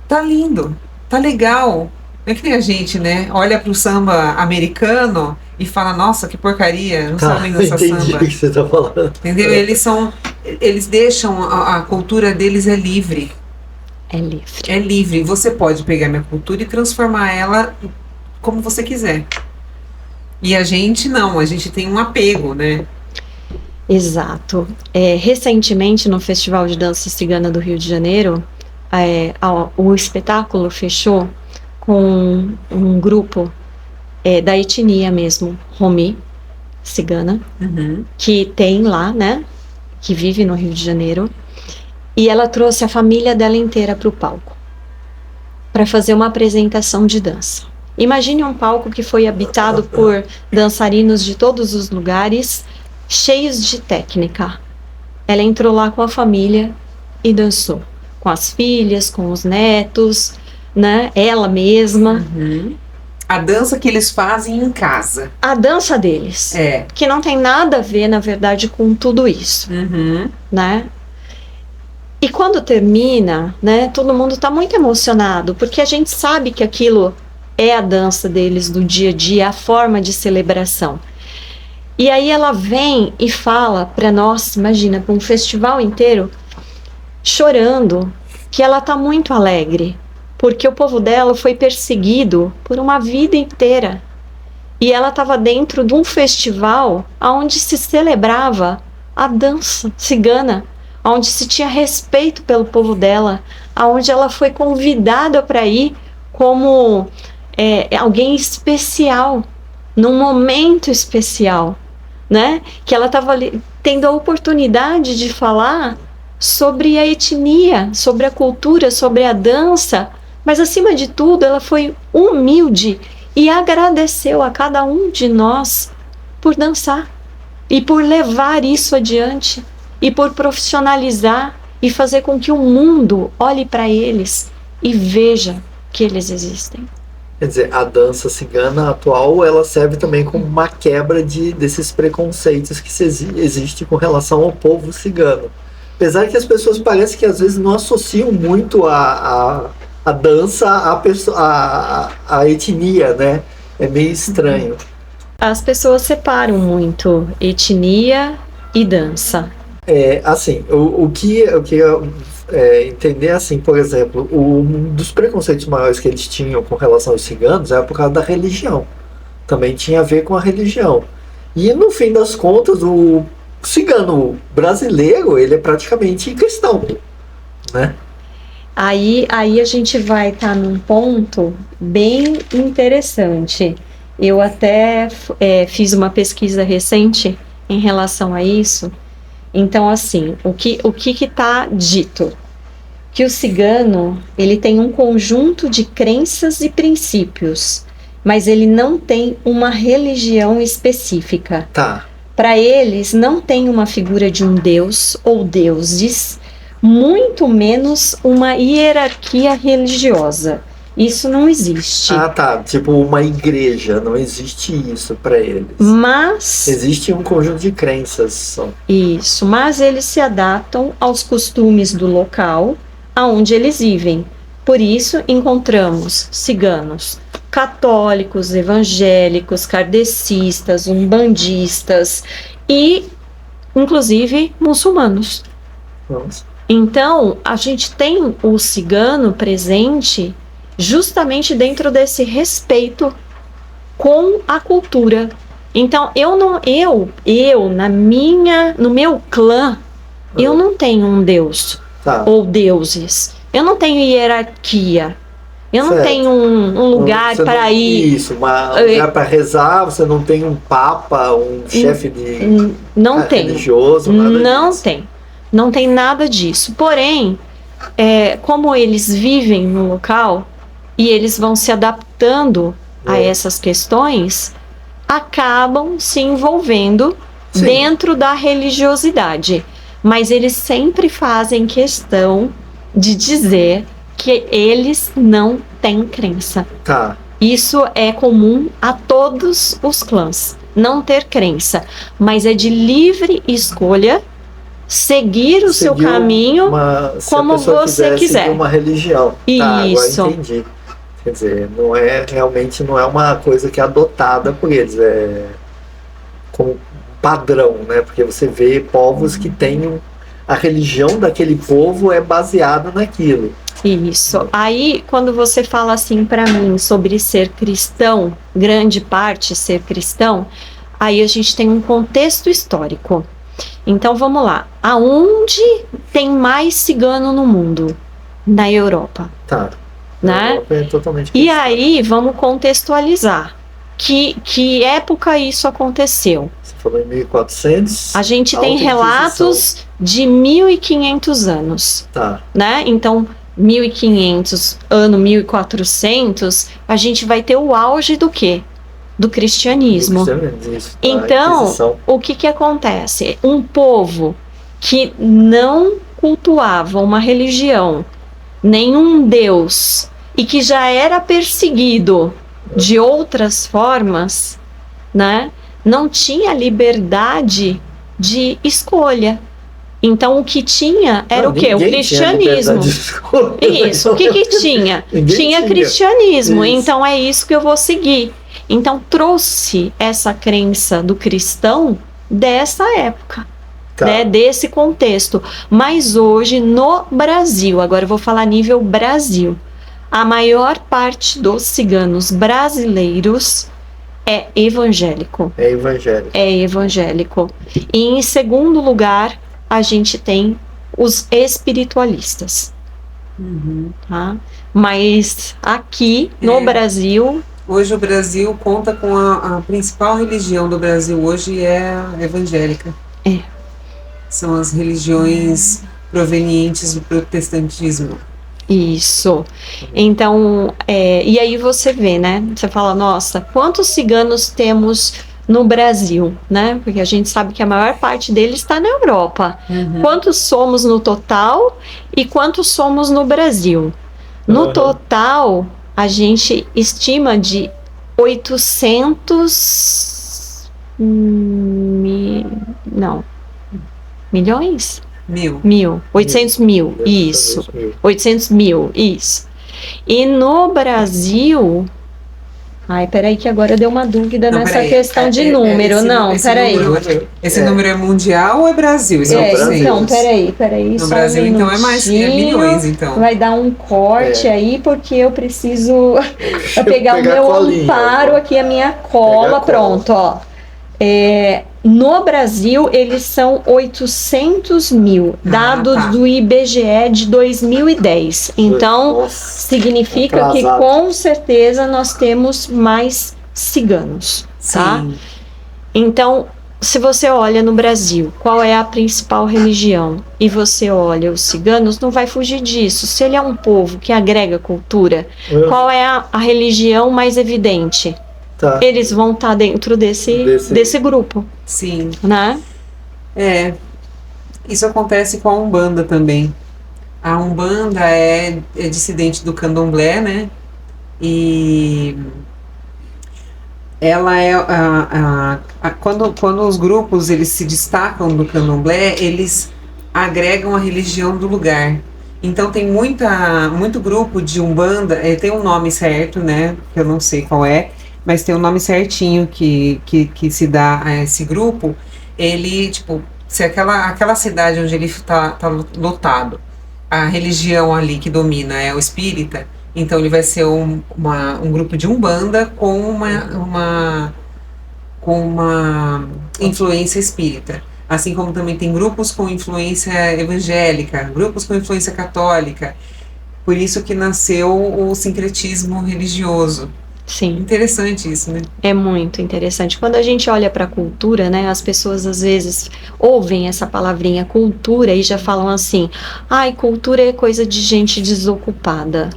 tá lindo, tá legal. Não é que nem a gente, né? Olha pro samba americano e fala, nossa, que porcaria, não sabem dançar samba. Entendi o que você tá falando. Entendeu? Eles deixam, a cultura deles é livre. É livre. É livre. Você pode pegar minha cultura e transformar ela como você quiser. E a gente não, a gente tem um apego, né? Exato. Recentemente, no Festival de Dança Cigana do Rio de Janeiro, o espetáculo fechou com um grupo da etnia mesmo, Romi, cigana, que tem lá, né, que vive no Rio de Janeiro, e ela trouxe a família dela inteira para o palco, para fazer uma apresentação de dança. Imagine um palco que foi habitado por dançarinos de todos os lugares, cheios de técnica, ela entrou lá com a família e dançou. Com as filhas, com os netos, né? Ela mesma. A dança que eles fazem em casa. A dança deles. Que não tem nada a ver, na verdade, com tudo isso. Né? E quando termina, né, todo mundo está muito emocionado, porque a gente sabe que aquilo é a dança deles do dia a dia, a forma de celebração. E aí ela vem e fala para nós, imagina, para um festival inteiro, chorando, que ela está muito alegre, porque o povo dela foi perseguido por uma vida inteira. E ela estava dentro de um festival onde se celebrava a dança cigana, onde se tinha respeito pelo povo dela, onde ela foi convidada para ir como alguém especial, num momento especial, né? Que ela estava tendo a oportunidade de falar sobre a etnia, sobre a cultura, sobre a dança, mas acima de tudo ela foi humilde e agradeceu a cada um de nós por dançar e por levar isso adiante e por profissionalizar e fazer com que o mundo olhe para eles e veja que eles existem. Quer dizer, a dança cigana atual, ela serve também como uma quebra desses preconceitos que existem com relação ao povo cigano. Apesar que as pessoas parecem que às vezes não associam muito a dança à etnia, né? É meio estranho. As pessoas separam muito etnia e dança. Assim, o que entender assim, por exemplo, um dos preconceitos maiores que eles tinham com relação aos ciganos era por causa da religião. Também tinha a ver com a religião. E no fim das contas, o cigano brasileiro, ele é praticamente cristão, né? Aí a gente vai estar num ponto bem interessante. Eu até fiz uma pesquisa recente em relação a isso. Então, assim, o que está dito? Que o cigano, ele tem um conjunto de crenças e princípios, mas ele não tem uma religião específica. Tá. Para eles, não tem uma figura de um deus ou deuses, muito menos uma hierarquia religiosa. Isso não existe. Ah, tá. Tipo uma igreja. Não existe isso para eles. Mas... existe um conjunto de crenças. Isso. Mas eles se adaptam aos costumes do local aonde eles vivem. Por isso, encontramos ciganos católicos, evangélicos, kardecistas, umbandistas e, inclusive, muçulmanos. Nossa. Então, a gente tem o cigano presente justamente dentro desse respeito com a cultura. Então, no meu clã, eu não tenho um deus ou deuses. Eu não tenho hierarquia. Eu não tenho um lugar para ir. Isso, um lugar para rezar. Você não tem um papa, um chefe religioso, nada disso. Não tem nada disso. Porém, como eles vivem no local e eles vão se adaptando a essas questões, acabam se envolvendo dentro da religiosidade. Mas eles sempre fazem questão de dizer que eles não têm crença. Tá. Isso é comum a todos os clãs, não ter crença, mas é de livre escolha seguir o seu caminho como você quiser. Seguir uma religião. Isso. Tá, agora entendi. Quer dizer, realmente não é uma coisa que é adotada por eles, é como padrão, né? Porque você vê povos que têm a religião daquele povo é baseada naquilo. Isso. Aí, quando você fala assim para mim sobre ser cristão, grande parte ser cristão, aí a gente tem um contexto histórico. Então, vamos lá. Aonde tem mais cigano no mundo? Na Europa. Tá. Né? Europa é totalmente cristã. E aí, vamos contextualizar. Que época isso aconteceu? Você falou em 1400. A gente tem relatos de 1500 anos. Tá. Né? Então, 1500, ano 1400, a gente vai ter o auge do quê? Do cristianismo. Isso, então, o que acontece? Um povo que não cultuava uma religião, nenhum Deus, e que já era perseguido de outras formas, né, não tinha liberdade de escolha. Então o que tinha era o quê? O cristianismo. Isso, o que tinha? Tinha cristianismo, isso. Então é isso que eu vou seguir. Então trouxe essa crença do cristão dessa época, né, desse contexto. Mas hoje no Brasil, agora eu vou falar nível Brasil, a maior parte dos ciganos brasileiros é evangélico. É evangélico. É evangélico. E em segundo lugar, a gente tem os espiritualistas. Tá? Mas aqui no Brasil... Hoje o Brasil conta com a principal religião do Brasil hoje é a evangélica. São as religiões provenientes do protestantismo. Isso. Então, e aí você vê, né? Você fala, nossa, quantos ciganos temos no Brasil, né? Porque a gente sabe que a maior parte deles está na Europa. Quantos somos no total e quantos somos no Brasil? No total, a gente estima de 800 milhões? 800 mil, isso. 800 mil, isso. E no Brasil... Ai, peraí que agora deu uma dúvida nessa questão de número. Peraí. Esse número é mundial ou é Brasil? Então, peraí. No Brasil, então, é mais milhões, então. Vai dar um corte aí, porque eu preciso pegar o meu amparo aqui, a minha cola. Pronto, ó. No Brasil, eles são 800 mil, dados do IBGE de 2010. Então, significa que com certeza nós temos mais ciganos, tá? Então, se você olha no Brasil, qual é a principal religião, e você olha os ciganos, não vai fugir disso. Se ele é um povo que agrega cultura, qual é a religião mais evidente? Eles vão estar dentro desse grupo. Sim. Né? Isso acontece com a Umbanda também. A Umbanda é dissidente do Candomblé, né? E ela quando os grupos eles se destacam do Candomblé, eles agregam a religião do lugar. Então tem muito grupo de Umbanda, tem um nome certo, né? Que eu não sei qual é, mas tem um nome certinho que se dá a esse grupo. Ele, tipo, se aquela cidade onde ele tá lotado, a religião ali que domina é o espírita, então ele vai ser um grupo de Umbanda com uma influência espírita. Assim como também tem grupos com influência evangélica, grupos com influência católica. Por isso que nasceu o sincretismo religioso. Sim. Interessante isso, né? É muito interessante. Quando a gente olha para a cultura, né, as pessoas às vezes ouvem essa palavrinha cultura e já falam assim: ai, cultura é coisa de gente desocupada.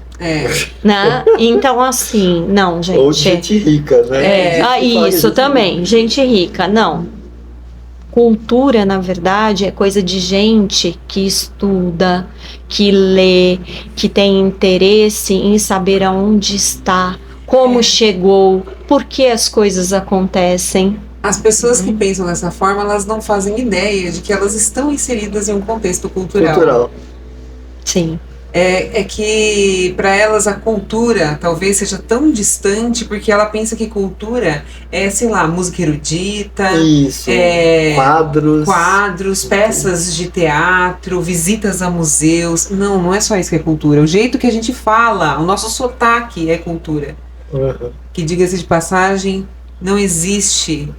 Né? Então, assim, não, gente. Ou gente rica, né? Isso também, gente rica. Não. Cultura, na verdade, é coisa de gente que estuda, que lê, que tem interesse em saber aonde está, como chegou, por que as coisas acontecem. As pessoas que pensam dessa forma, elas não fazem ideia de que elas estão inseridas em um contexto cultural. Sim. É que para elas a cultura talvez seja tão distante, porque ela pensa que cultura é, sei lá, música erudita, quadros, peças de teatro, visitas a museus. Não é só isso que é cultura. O jeito que a gente fala, o nosso sotaque é cultura. Que, diga-se de passagem, não existe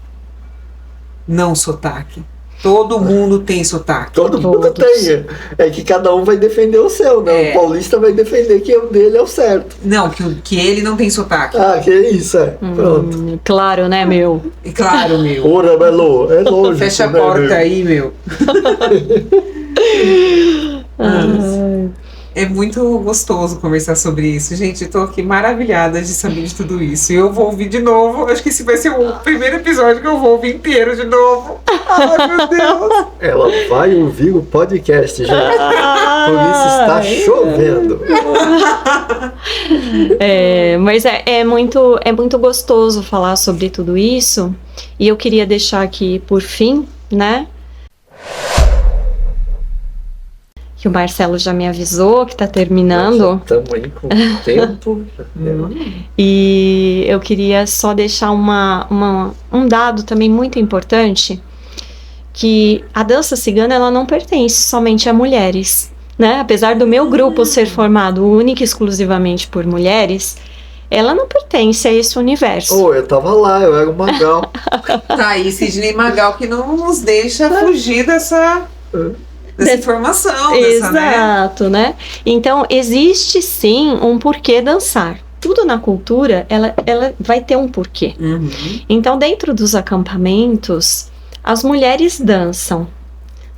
não sotaque. Todo mundo tem sotaque. Todo mundo tem. É que cada um vai defender o seu, né? O paulista vai defender que o dele é o certo. Não, que ele não tem sotaque. Que isso, pronto. Claro, né, meu? Claro, meu. Ora, Belo, é lógico. Fecha a porta aí, meu. É muito gostoso conversar sobre isso. Gente, eu tô aqui maravilhada de saber de tudo isso. E eu vou ouvir de novo. Acho que esse vai ser o primeiro episódio que eu vou ouvir inteiro de novo. Ai, meu Deus. Ela vai ouvir o podcast, gente. Por isso está chovendo. Mas é muito gostoso falar sobre tudo isso. E eu queria deixar aqui, por fim, né? Que o Marcelo já me avisou que está terminando. Estamos aí com o tempo. E eu queria só deixar um dado também muito importante, que a dança cigana ela não pertence somente a mulheres, né? Apesar do meu grupo ser formado única e exclusivamente por mulheres, ela não pertence a esse universo. Eu tava lá, eu era o Magal. Tá aí, Sidney Magal, que não nos deixa fugir dessa informação. Exato, né? Então, existe sim um porquê dançar. Tudo na cultura, ela vai ter um porquê. Uhum. Então, dentro dos acampamentos, as mulheres dançam,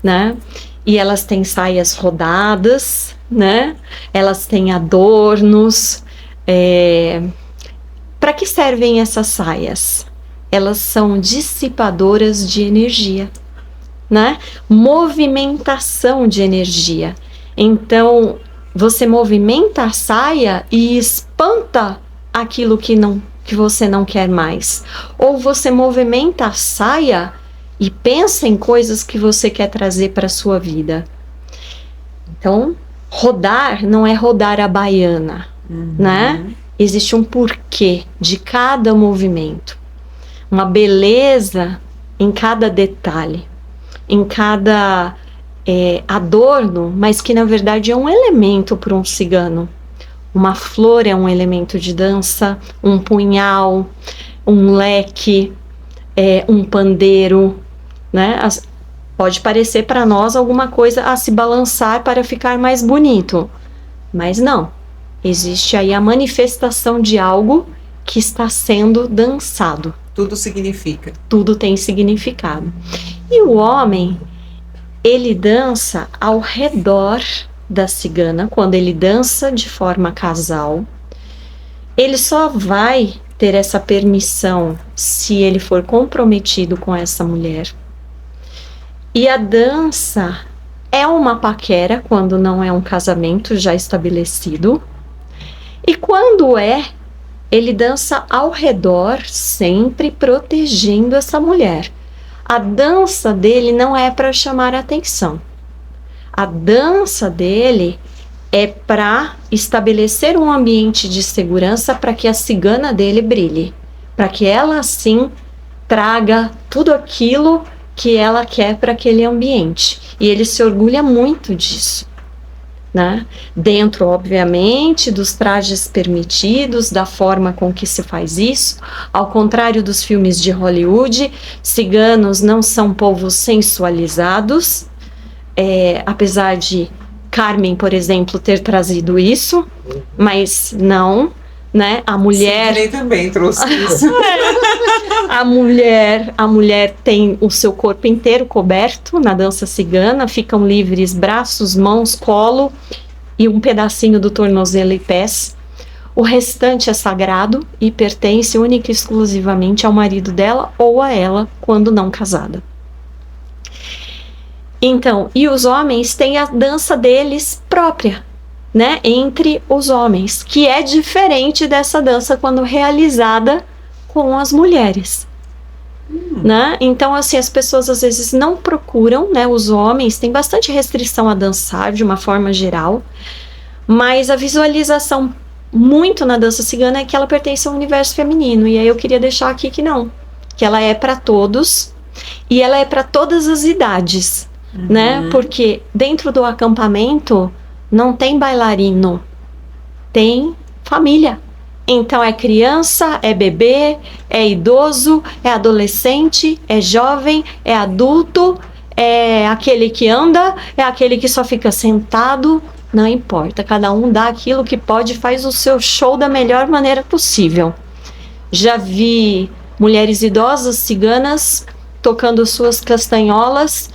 né? E elas têm saias rodadas, né? Elas têm adornos. Para que servem essas saias? Elas são dissipadoras de energia, né? Movimentação de energia. Então, você movimenta a saia e espanta aquilo que você não quer mais. Ou você movimenta a saia e pensa em coisas que você quer trazer para a sua vida. Então, rodar não é rodar a baiana, né? Existe um porquê de cada movimento. Uma beleza em cada detalhe, em cada adorno, mas que na verdade é um elemento para um cigano. Uma flor é um elemento de dança, um punhal, um leque, um pandeiro, né? Pode parecer para nós alguma coisa a se balançar para ficar mais bonito, mas não. Existe aí a manifestação de algo que está sendo dançado. Tudo significa. Tudo tem significado. E o homem, ele dança ao redor da cigana. Quando ele dança de forma casal, ele só vai ter essa permissão se ele for comprometido com essa mulher. E a dança é uma paquera quando não é um casamento já estabelecido. E quando ele dança ao redor, sempre protegendo essa mulher. A dança dele não é para chamar atenção. A dança dele é para estabelecer um ambiente de segurança para que a cigana dele brilhe. Para que ela, assim, traga tudo aquilo que ela quer para aquele ambiente. E ele se orgulha muito disso, né? Dentro, obviamente, dos trajes permitidos, da forma com que se faz isso. Ao contrário dos filmes de Hollywood, ciganos não são povos sensualizados, apesar de Carmen, por exemplo, ter trazido isso, mas não, né? A mulher... Sidney também trouxe isso. A mulher tem o seu corpo inteiro coberto na dança cigana, ficam livres braços, mãos, colo e um pedacinho do tornozelo e pés. O restante é sagrado e pertence única e exclusivamente ao marido dela ou a ela, quando não casada. Então, e os homens têm a dança deles própria, né, entre os homens, que é diferente dessa dança quando realizada com as mulheres, né? Então, assim, as pessoas às vezes não procuram, né? Os homens têm bastante restrição a dançar de uma forma geral, mas a visualização muito na dança cigana é que ela pertence ao universo feminino. E aí eu queria deixar aqui que não, que ela é para todos e ela é para todas as idades, né? Porque dentro do acampamento não tem bailarino, tem família. Então é criança, é bebê, é idoso, é adolescente, é jovem, é adulto, é aquele que anda, é aquele que só fica sentado, não importa. Cada um dá aquilo que pode e faz o seu show da melhor maneira possível. Já vi mulheres idosas ciganas tocando suas castanholas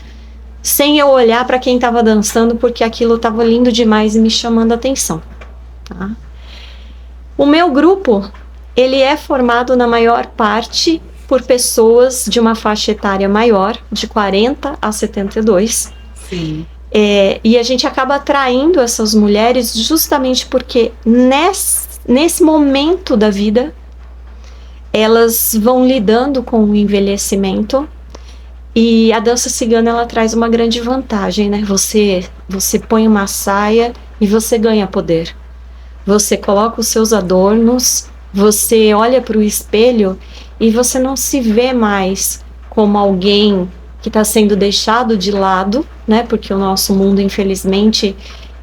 sem eu olhar para quem estava dançando, porque aquilo estava lindo demais e me chamando a atenção. Tá? O meu grupo, ele é formado na maior parte por pessoas de uma faixa etária maior, de 40 a 72. Sim. E a gente acaba atraindo essas mulheres justamente porque nesse momento da vida, elas vão lidando com o envelhecimento. E a dança cigana, ela traz uma grande vantagem, né? Você põe uma saia e você ganha poder. Você coloca os seus adornos, você olha para o espelho e você não se vê mais como alguém que está sendo deixado de lado, né? Porque o nosso mundo, infelizmente,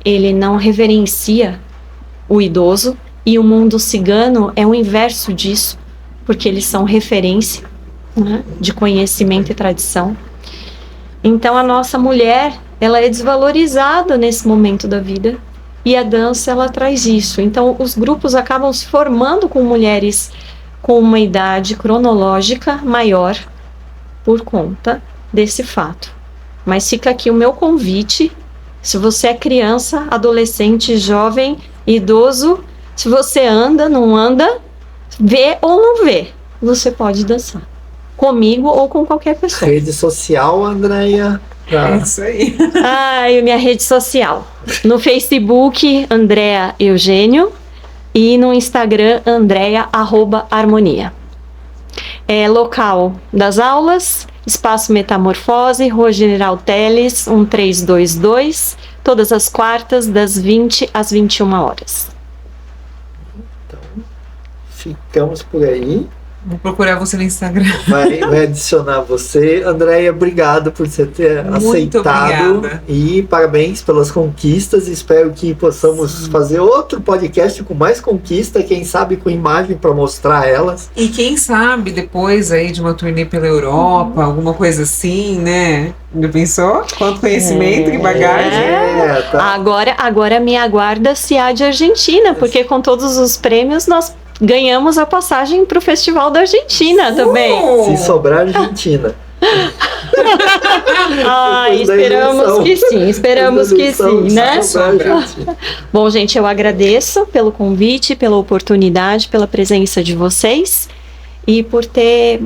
ele não reverencia o idoso. E o mundo cigano é o inverso disso, porque eles são referência, né, de conhecimento e tradição. Então a nossa mulher, ela é desvalorizada nesse momento da vida, e a dança, ela traz isso. Então os grupos acabam se formando com mulheres com uma idade cronológica maior por conta desse fato. Mas fica aqui o meu convite: se você é criança, adolescente, jovem, idoso, se você anda, não anda, vê ou não vê, você pode dançar. Comigo ou com qualquer pessoa. Rede social, Andréia. É isso aí. Minha rede social. No Facebook, Andréa Eugênio. E no Instagram, Andréa_harmonia. Local das aulas, Espaço Metamorfose, Rua General Teles, 1322. Todas as quartas, das 20 às 21 horas. Então, ficamos por aí. Vou procurar você no Instagram. Vai adicionar você. Andréia, obrigado por você ter Muito aceitado. Obrigada. E parabéns pelas conquistas. Espero que possamos fazer outro podcast com mais conquista, quem sabe com imagem para mostrar elas. E quem sabe depois aí de uma turnê pela Europa, alguma coisa assim, né? Já pensou? Quanto conhecimento, que bagagem. Tá. Agora me aguarda se há de Argentina, porque com todos os prêmios nós ganhamos a passagem para o Festival da Argentina também. Se sobrar Argentina. Esperamos que sim, né? Bom, gente, eu agradeço pelo convite, pela oportunidade, pela presença de vocês e por ter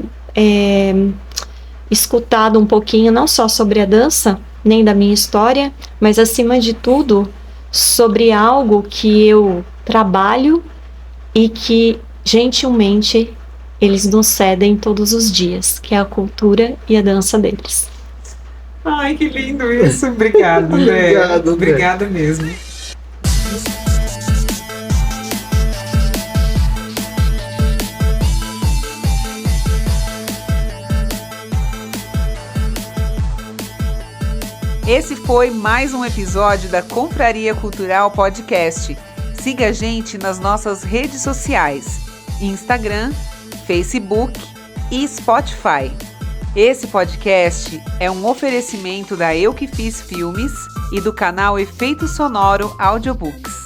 escutado um pouquinho, não só sobre a dança, nem da minha história, mas acima de tudo, sobre algo que eu trabalho e que, gentilmente, eles nos cedem todos os dias, que é a cultura e a dança deles. Ai, que lindo isso. Obrigado, André. Obrigada mesmo. Esse foi mais um episódio da Confraria Cultural Podcast. Siga a gente nas nossas redes sociais, Instagram, Facebook e Spotify. Esse podcast é um oferecimento da Eu Que Fiz Filmes e do canal Efeito Sonoro Audiobooks.